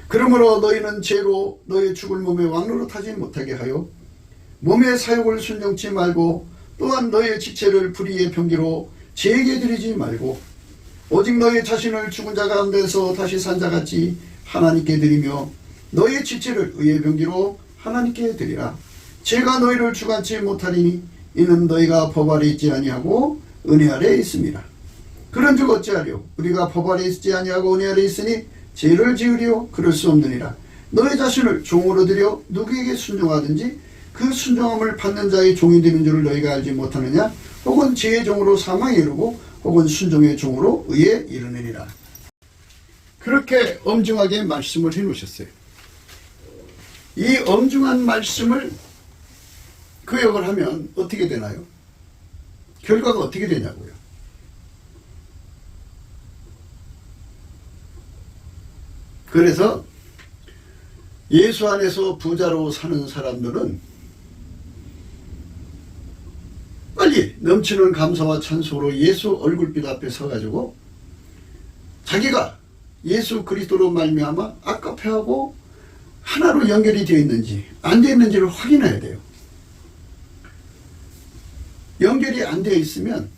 그러므로 너희는 죄로 너희 죽을 몸에 왕노릇하지 못하게 하여 몸의 사욕을 순종치 말고 또한 너희의 지체를 불의의 병기로 죄에게 드리지 말고 오직 너희 자신을 죽은 자 가운데서 다시 산 자같이 하나님께 드리며 너희의 지체를 의의 병기로 하나님께 드리라. 죄가 너희를 주관치 못하리니 이는 너희가 법 아래 있지 아니하고 은혜 아래 있습니다. 그런즉 어찌하리요? 우리가 법 아래 있지 아니하고 은혜 아래 있으니 죄를 지으리요? 그럴 수 없느니라. 너희 자신을 종으로 들여 누구에게 순종하든지 그 순종함을 받는 자의 종이 되는 줄을 너희가 알지 못하느냐? 혹은 죄의 종으로 사망에 이르고 혹은 순종의 종으로 의에 이르느니라. 그렇게 엄중하게 말씀을 해놓으셨어요. 이 엄중한 말씀을 거역을 하면 어떻게 되나요? 결과가 어떻게 되냐고요. 그래서 예수 안에서 부자로 사는 사람들은 빨리 넘치는 감사와 찬송으로 예수 얼굴빛 앞에 서가지고 자기가 예수 그리스도로 말미암아 아까페하고 하나로 연결이 되어 있는지 안 되어 있는지를 확인해야 돼요. 연결이 안 되어 있으면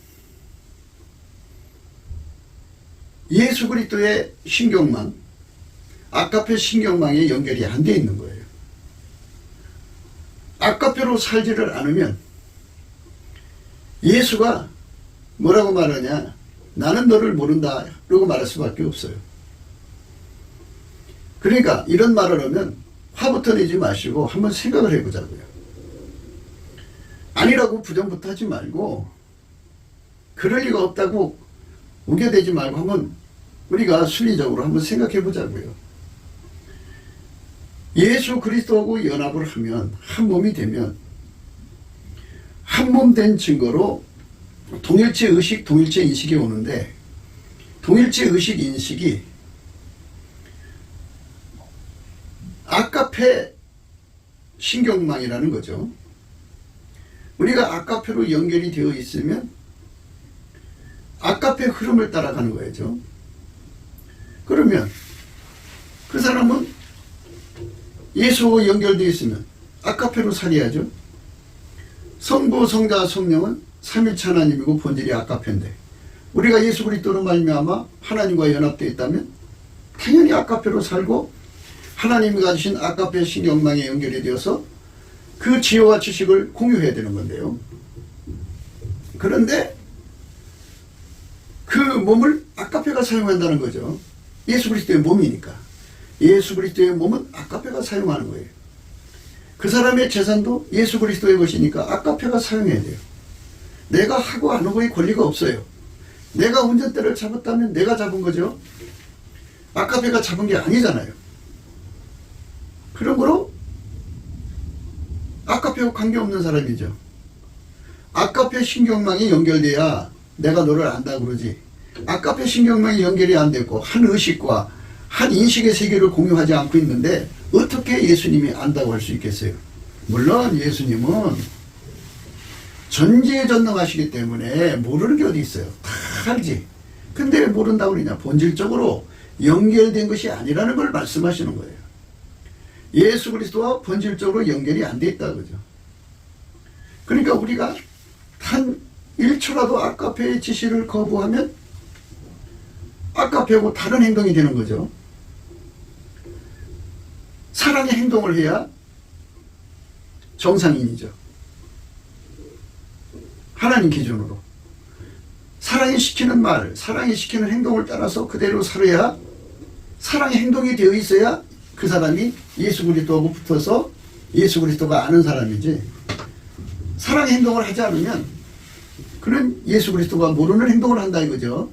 예수 그리스도의 신경망, 아까페 신경망에 연결이 안 되어 있는 거예요. 아까페로 살지를 않으면 예수가 뭐라고 말하냐? 나는 너를 모른다. 라고 말할 수밖에 없어요. 그러니까 이런 말을 하면 화부터 내지 마시고 한번 생각을 해보자고요. 아니라고 부정부터 하지 말고 그럴 리가 없다고 우겨대지 말고 한번 우리가 순리적으로 한번 생각해 보자고요. 예수 그리스도하고 연합을 하면 한 몸이 되면 한 몸 된 증거로 동일체 의식, 동일체 인식이 오는데 동일체 의식, 인식이 아까페 신경망이라는 거죠. 우리가 아까페로 연결이 되어 있으면 아까페 흐름을 따라가는 거죠. 그러면 그 사람은 예수와 연결되어 있으면 아까페로 살아야죠. 성부, 성자, 성령은 삼일체 하나님이고 본질이 아까페인데 우리가 예수 그리스도로 말미암아 하나님과 연합되어 있다면 당연히 아까페로 살고 하나님이 가지신 아까페 신경망에 연결이 되어서 그 지혜와 지식을 공유해야 되는 건데요. 그런데 그 몸을 아까페가 사용한다는 거죠. 예수 그리스도의 몸이니까. 예수 그리스도의 몸은 아까페가 사용하는 거예요. 그 사람의 재산도 예수 그리스도의 것이니까 아까페가 사용해야 돼요. 내가 하고 안 하고의 권리가 없어요. 내가 운전대를 잡았다면 내가 잡은 거죠. 아까페가 잡은 게 아니잖아요. 그러므로 아까페와 관계없는 사람이죠. 아까페 신경망이 연결돼야 내가 너를 안다 그러지. 아까페 신경망이 연결이 안 됐고 한 의식과 한 인식의 세계를 공유하지 않고 있는데 어떻게 예수님이 안다고 할 수 있겠어요? 물론 예수님은 전지전능하시기 때문에 모르는 게 어디 있어요. 다 알지. 근데 왜 모른다고 그러냐. 본질적으로 연결된 것이 아니라는 걸 말씀하시는 거예요. 예수 그리스도와 본질적으로 연결이 안 돼 있다 그죠. 그러니까 우리가 단 1초라도 아까페의 지시를 거부하면 아까페하고 다른 행동이 되는 거죠. 사랑의 행동을 해야 정상인이죠. 하나님 기준으로. 사랑이 시키는 말, 사랑이 시키는 행동을 따라서 그대로 살아야 사랑의 행동이 되어 있어야 그 사람이 예수 그리스도하고 붙어서 예수 그리스도가 아는 사람이지. 사랑의 행동을 하지 않으면 그는 예수 그리스도가 모르는 행동을 한다 이거죠.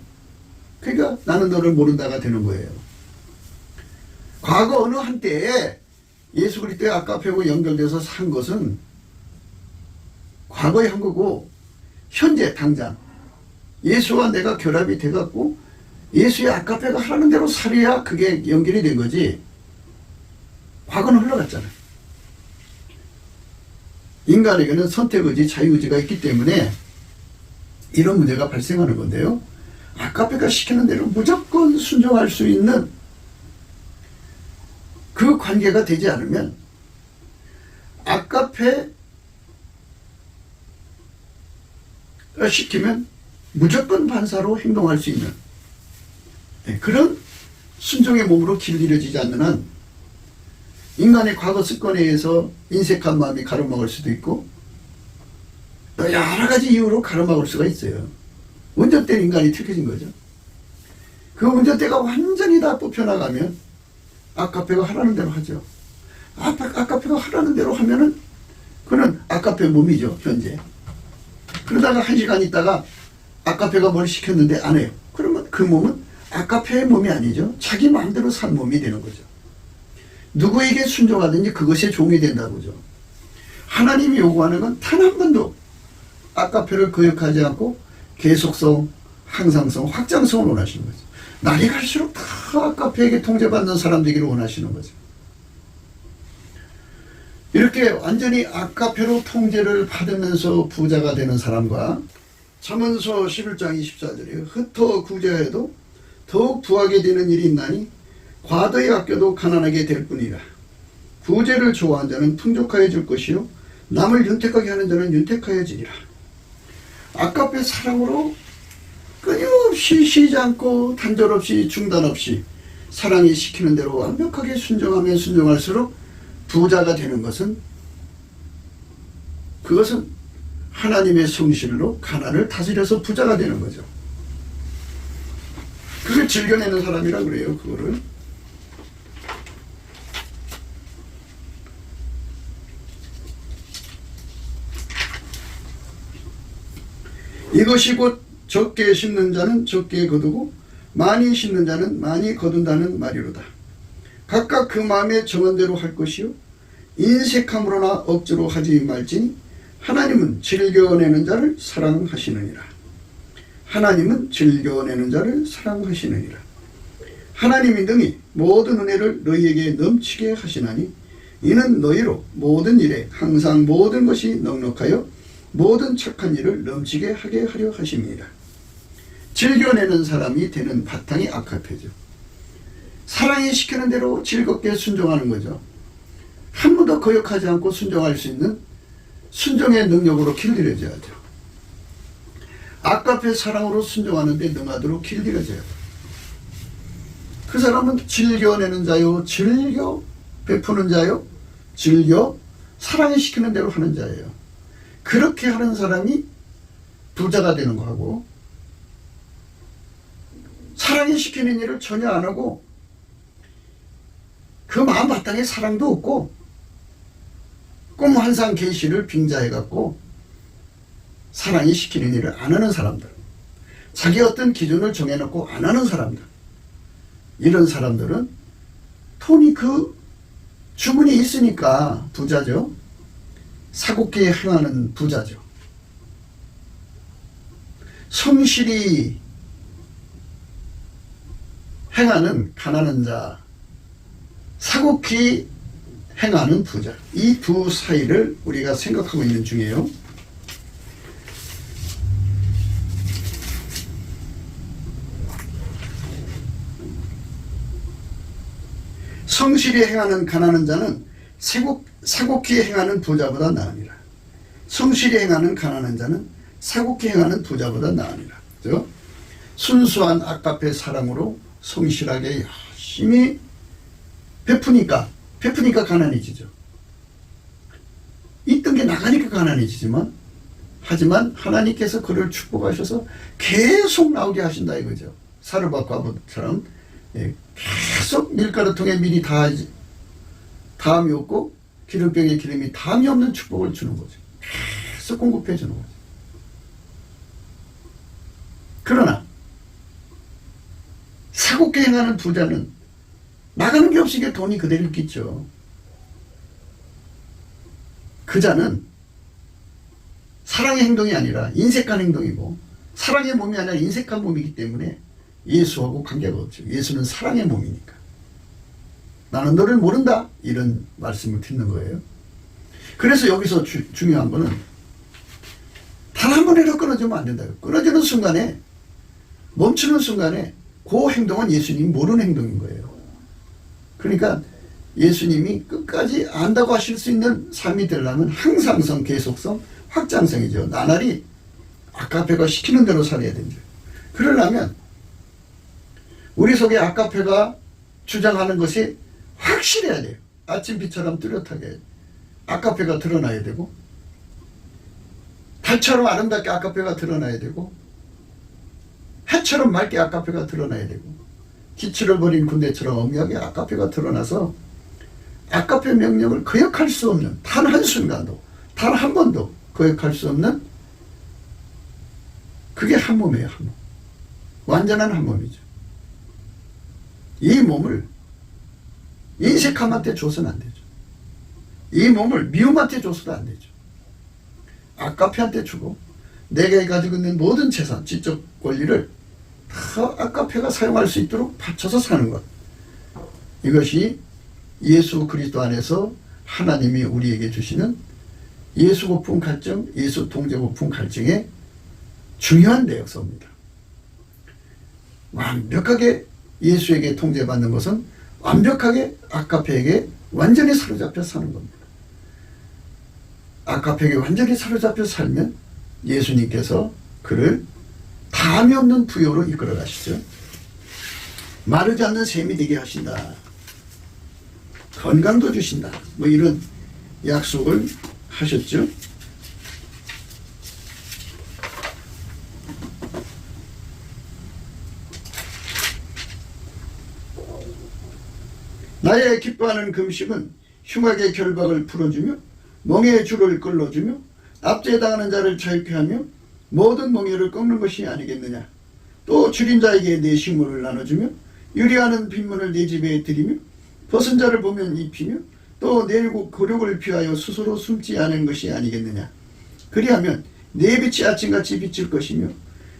그러니까 나는 너를 모른다가 되는 거예요. 과거 어느 한때에 예수 그리스도의 아까페하고 연결돼서 산 것은 과거에 한 거고 현재 당장 예수와 내가 결합이 돼갖고 예수의 아까페가 하라는 대로 살아야 그게 연결이 된 거지. 과거는 흘러갔잖아요. 인간에게는 선택의지, 자유의지가 있기 때문에 이런 문제가 발생하는 건데요. 아까페가 시키는 대로 무조건 순종할 수 있는 그 관계가 되지 않으면 아까페가 시키면 무조건 반사로 행동할 수 있는 그런 순종의 몸으로 길들여지지 않는 한 인간의 과거 습관에 의해서 인색한 마음이 가로막을 수도 있고 여러 가지 이유로 가로막을 수가 있어요. 운전대 인간이 틀켜진 거죠. 그 운전대가 완전히 다 뽑혀나가면 아까페가 하라는 대로 하죠. 아까페가 하라는 대로 하면은 그는 아까페 몸이죠, 현재. 그러다가 1시간 있다가 아까페가 뭘 시켰는데 안 해요. 그러면 그 몸은 아까페의 몸이 아니죠. 자기 마음대로 산 몸이 되는 거죠. 누구에게 순종하든지 그것의 종이 된다고죠. 하나님이 요구하는 건 단 한 번도 아까페를 거역하지 않고 계속성, 항상성, 확장성을 원하시는 거죠. 날이 갈수록 다 아까페에게 통제받는 사람 되기를 원하시는 거죠. 이렇게 완전히 아까페로 통제를 받으면서 부자가 되는 사람과 잠언서 11장 24절에 흩어 구제하여도 더욱 부하게 되는 일이 있나니 과도히 아껴도 가난하게 될 뿐이라. 구제를 좋아하는 자는 풍족하여질 것이요 남을 윤택하게 하는 자는 윤택하여지리라. 아까페 사랑으로 끊임없이 쉬지 않고 단절 없이 중단 없이 사랑이 시키는 대로 완벽하게 순종하면 순종할수록 부자가 되는 것은 그것은 하나님의 성실로 가난을 다스려서 부자가 되는 거죠. 그걸 즐겨내는 사람이라 그래요. 그거를. 이것이 곧 적게 심는 자는 적게 거두고 많이 심는 자는 많이 거둔다는 말이로다. 각각 그 마음에 정한 대로 할 것이요 인색함으로나 억지로 하지 말지니 하나님은 즐겨내는 자를 사랑하시느니라. 하나님은 즐겨내는 자를 사랑하시느니라. 하나님이 능히 모든 은혜를 너희에게 넘치게 하시나니 이는 너희로 모든 일에 항상 모든 것이 넉넉하여 모든 착한 일을 넘치게 하게 하려 하십니다. 즐겨내는 사람이 되는 바탕이 아카페죠. 사랑이 시키는 대로 즐겁게 순종하는 거죠. 한 번도 거역하지 않고 순종할 수 있는 순종의 능력으로 길들여져야죠. 아카페 사랑으로 순종하는데 능하도록 길들여져요. 그 사람은 즐겨내는 자요, 즐겨 베푸는 자요, 즐겨 사랑이 시키는 대로 하는 자예요. 그렇게 하는 사람이 부자가 되는 거하고 사랑이 시키는 일을 전혀 안 하고 그 마음 바탕에 사랑도 없고 꿈 환상 계시를 빙자해갖고 사랑이 시키는 일을 안 하는 사람들, 자기 어떤 기준을 정해놓고 안 하는 사람들, 이런 사람들은 돈이 그 주문이 있으니까 부자죠. 사고기에 행하는 부자죠. 성실히 행하는 가난한 자, 사곡히 행하는 부자, 이 두 사이를 우리가 생각하고 있는 중이에요. 성실히 행하는 가난한 자는 사곡히 행하는 부자보다 나으니라. 성실히 행하는 가난한 자는 사곡히 행하는 부자보다 나으니라. 그죠? 순수한 아까페 사랑으로 성실하게 열심히 베푸니까 가난해지죠. 있던 게 나가니까 가난해지지만, 하지만 하나님께서 그를 축복하셔서 계속 나오게 하신다 이거죠. 사르밧 과부처럼 계속 밀가루통에 밀이 다함이 없고 기름병에 기름이 다함이 없는 축복을 주는 거죠. 계속 공급해 주는 거죠. 그러나 사고게 행하는 부자는 나가는 게 없으니까 돈이 그대로 있겠죠. 그 자는 사랑의 행동이 아니라 인색한 행동이고, 사랑의 몸이 아니라 인색한 몸이기 때문에 예수하고 관계가 없죠. 예수는 사랑의 몸이니까. 나는 너를 모른다, 이런 말씀을 듣는 거예요. 그래서 여기서 중요한 거는 단 한 번이라도 끊어지면 안 된다. 끊어지는 순간에, 멈추는 순간에 그 행동은 예수님이 모르는 행동인 거예요. 그러니까 예수님이 끝까지 안다고 하실 수 있는 삶이 되려면 항상성, 계속성, 확장성이죠. 나날이 아까페가 시키는 대로 살아야 된다. 그러려면 우리 속에 아까페가 주장하는 것이 확실해야 돼요. 아침빛처럼 뚜렷하게 아까페가 드러나야 되고, 달처럼 아름답게 아까페가 드러나야 되고, 해처럼 맑게 아까페가 드러나야 되고, 기치를 버린 군대처럼 엄하게 아까페가 드러나서 아까페 명령을 거역할 수 없는, 단 한순간도, 단 한 번도 거역할 수 없는, 그게 한 몸이에요. 한 몸. 완전한 한 몸이죠. 이 몸을 인색함한테 줘서는 안 되죠. 이 몸을 미움한테 줘서도 안 되죠. 아까페한테 주고, 내가 가지고 있는 모든 재산, 지적 권리를 다 아까페가 사용할 수 있도록 바쳐서 사는 것. 이것이 예수 그리스도 안에서 하나님이 우리에게 주시는 예수 고품 갈증, 예수 통제 고품 갈증의 중요한 내역서입니다. 완벽하게 예수에게 통제받는 것은 완벽하게 아까페에게 완전히 사로잡혀 사는 겁니다. 아까페에게 완전히 사로잡혀 살면 예수님께서 그를 담이 없는 부요로 이끌어 가시죠. 마르지 않는 샘이 되게 하신다. 건강도 주신다. 뭐 이런 약속을 하셨죠. 나의 기뻐하는 금식은 흉악의 결박을 풀어주며 멍에의 줄을 끌어주며 압제에 당하는 자를 자유케하며 모든 멍에를 꺾는 것이 아니겠느냐. 또 줄인 자에게 내 식물을 나눠주며 유리하는 빈문을 내 집에 들이며 벗은 자를 보면 입히며 또 내 고력을 피하여 스스로 숨지 않은 것이 아니겠느냐. 그리하면 내 빛이 아침같이 비칠 것이며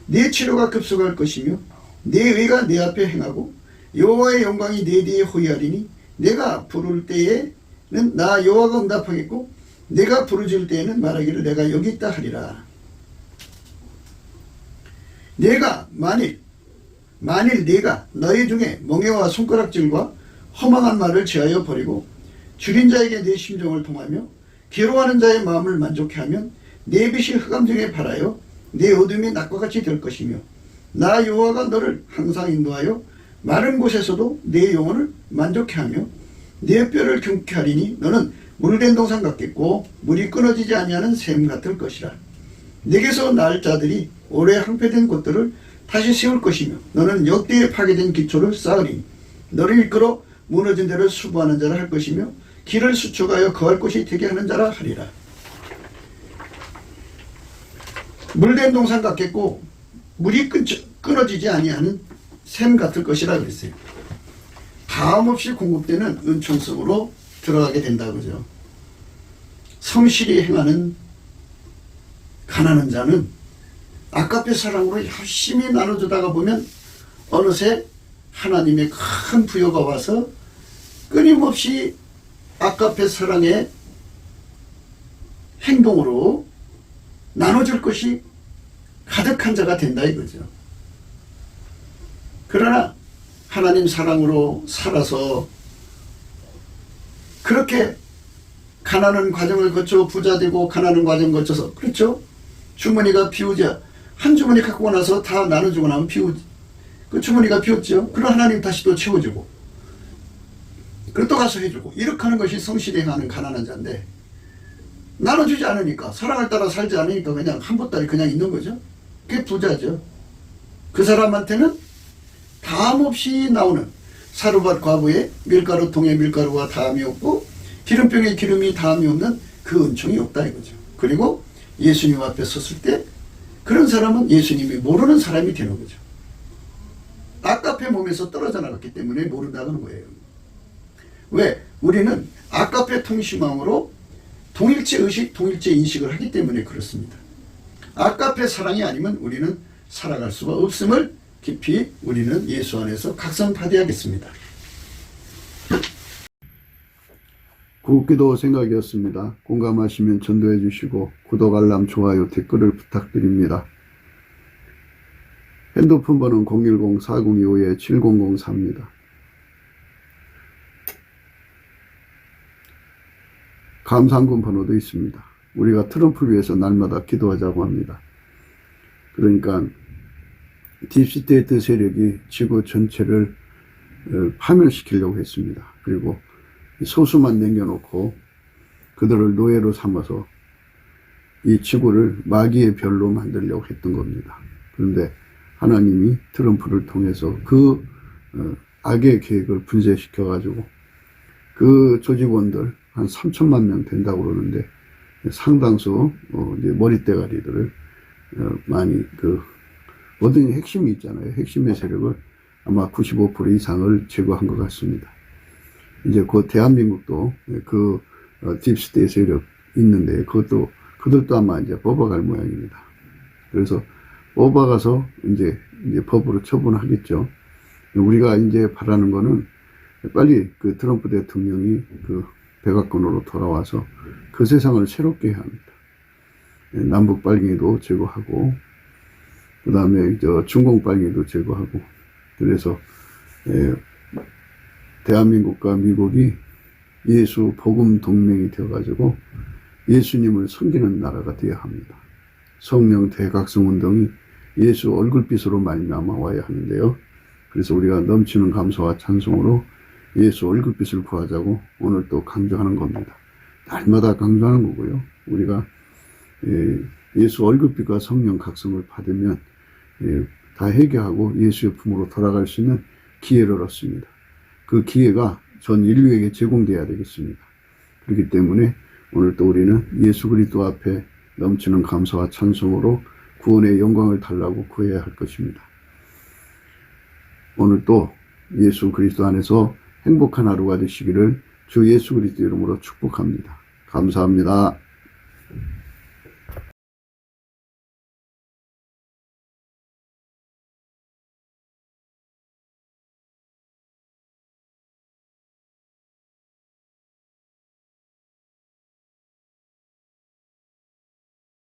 내 치료가 급속할 것이며 내 의가 내 앞에 행하고 여호와의 영광이 내 뒤에 호위하리니 내가 부를 때에는 나 여호와가 응답하겠고 내가 부르짖을 때에는 말하기를 내가 여기 있다 하리라. 내가 만일 내가 너희 중에 멍에와 손가락질과 허망한 말을 제하여 버리고 줄인 자에게 내 심정을 통하며 괴로워하는 자의 마음을 만족해 하면 내 빛이 흑암 중에 발하여 내 어둠이 낮과 같이 될 것이며 나 여호와가 너를 항상 인도하여 마른 곳에서도 내 영혼을 만족해 하며 내 뼈를 경쾌 하리니 너는 물된 동산 같겠고 물이 끊어지지 아니하는 샘 같을 것이라. 내게서 날 자들이 오래 항폐된 곳들을 다시 세울 것이며 너는 역대에 파괴된 기초를 쌓으리니 너를 이끌어 무너진 데를 수부하는 자라 할 것이며 길을 수축하여 거할 곳이 되게 하는 자라 하리라. 물된 동산 같겠고 물이 끊어지지 아니하는 샘 같을 것이라 그랬어요. 다음없이 공급되는 은총 속으로 들어가게 된다 그죠. 성실히 행하는 가난한 자는 아까페 사랑으로 열심히 나눠주다가 보면 어느새 하나님의 큰 부여가 와서 끊임없이 아까페 사랑의 행동으로 나눠줄 것이 가득한 자가 된다 이거죠. 그러나 하나님 사랑으로 살아서 그렇게 가난한 과정을 거쳐 부자 되고 가난한 과정 거쳐서, 그렇죠? 주머니가 비우자, 한 주머니 갖고 나서 다 나눠주고 나면 그 주머니가 비었죠. 그럼 하나님 다시 또 채워주고, 그리고 또 가서 해주고, 이렇게 하는 것이 성실히 하는 가난한 자인데, 나눠주지 않으니까, 사랑을 따라 살지 않으니까 그냥 한 보따리 그냥 있는 거죠. 그게 부자죠. 그 사람한테는 담없이 나오는 사르밧 과부의 밀가루 통에 밀가루와 다함이 없고 기름병에 기름이 다함이 없는 그 은총이 없다 이거죠. 그리고 예수님 앞에 섰을 때 그런 사람은 예수님이 모르는 사람이 되는 거죠. 아까페 몸에서 떨어져 나갔기 때문에 모른다는 거예요. 왜? 우리는 아까페 통심함으로 동일체 의식, 동일체 인식을 하기 때문에 그렇습니다. 아까페 사랑이 아니면 우리는 살아갈 수가 없음을 깊이 우리는 예수 안에서 각성받아야겠습니다. 구기도 생각이었습니다. 공감하시면 전도해 주시고 구독, 알람, 좋아요, 댓글을 부탁드립니다. 핸드폰 번호는 010-4025-7004입니다. 감사한금 번호도 있습니다. 우리가 트럼프를 위해서 날마다 기도하자고 합니다. 그러니까 딥스테이트 세력이 지구 전체를 파멸시키려고 했습니다. 그리고 소수만 남겨놓고 그들을 노예로 삼아서 이 지구를 마귀의 별로 만들려고 했던 겁니다. 그런데 하나님이 트럼프를 통해서 그 악의 계획을 분쇄시켜가지고 그 조직원들 한 3천만 명 된다고 그러는데 상당수 이제 머리대가리들을 많이 모든 핵심이 있잖아요. 핵심의 세력을 아마 95% 이상을 제거한 것 같습니다. 이제 그 대한민국도 그 딥스테이트 세력 있는데 그들도 아마 이제 뽑아갈 모양입니다. 그래서 뽑아가서 이제 법으로 처분하겠죠. 우리가 이제 바라는 거는 빨리 그 트럼프 대통령이 그 백악관으로 돌아와서 그 세상을 새롭게 해야 합니다. 남북 빨갱이도 제거하고, 그 다음에 중공 빨갱이도 제거하고, 그래서 대한민국과 미국이 예수 복음 동맹이 되어가지고 예수님을 섬기는 나라가 되어야 합니다. 성령 대각성 운동이 예수 얼굴빛으로 말미암아 와야 하는데요. 그래서 우리가 넘치는 감사와 찬송으로 예수 얼굴빛을 구하자고 오늘 또 강조하는 겁니다. 날마다 강조하는 거고요. 우리가 예수 얼굴빛과 성령 각성을 받으면 다 해결하고 예수의 품으로 돌아갈 수 있는 기회를 얻습니다. 그 기회가 전 인류에게 제공돼야 되겠습니다. 그렇기 때문에 오늘 또 우리는 예수 그리스도 앞에 넘치는 감사와 찬송으로 구원의 영광을 달라고 구해야 할 것입니다. 오늘 또 예수 그리스도 안에서 행복한 하루가 되시기를 주 예수 그리스도 이름으로 축복합니다. 감사합니다.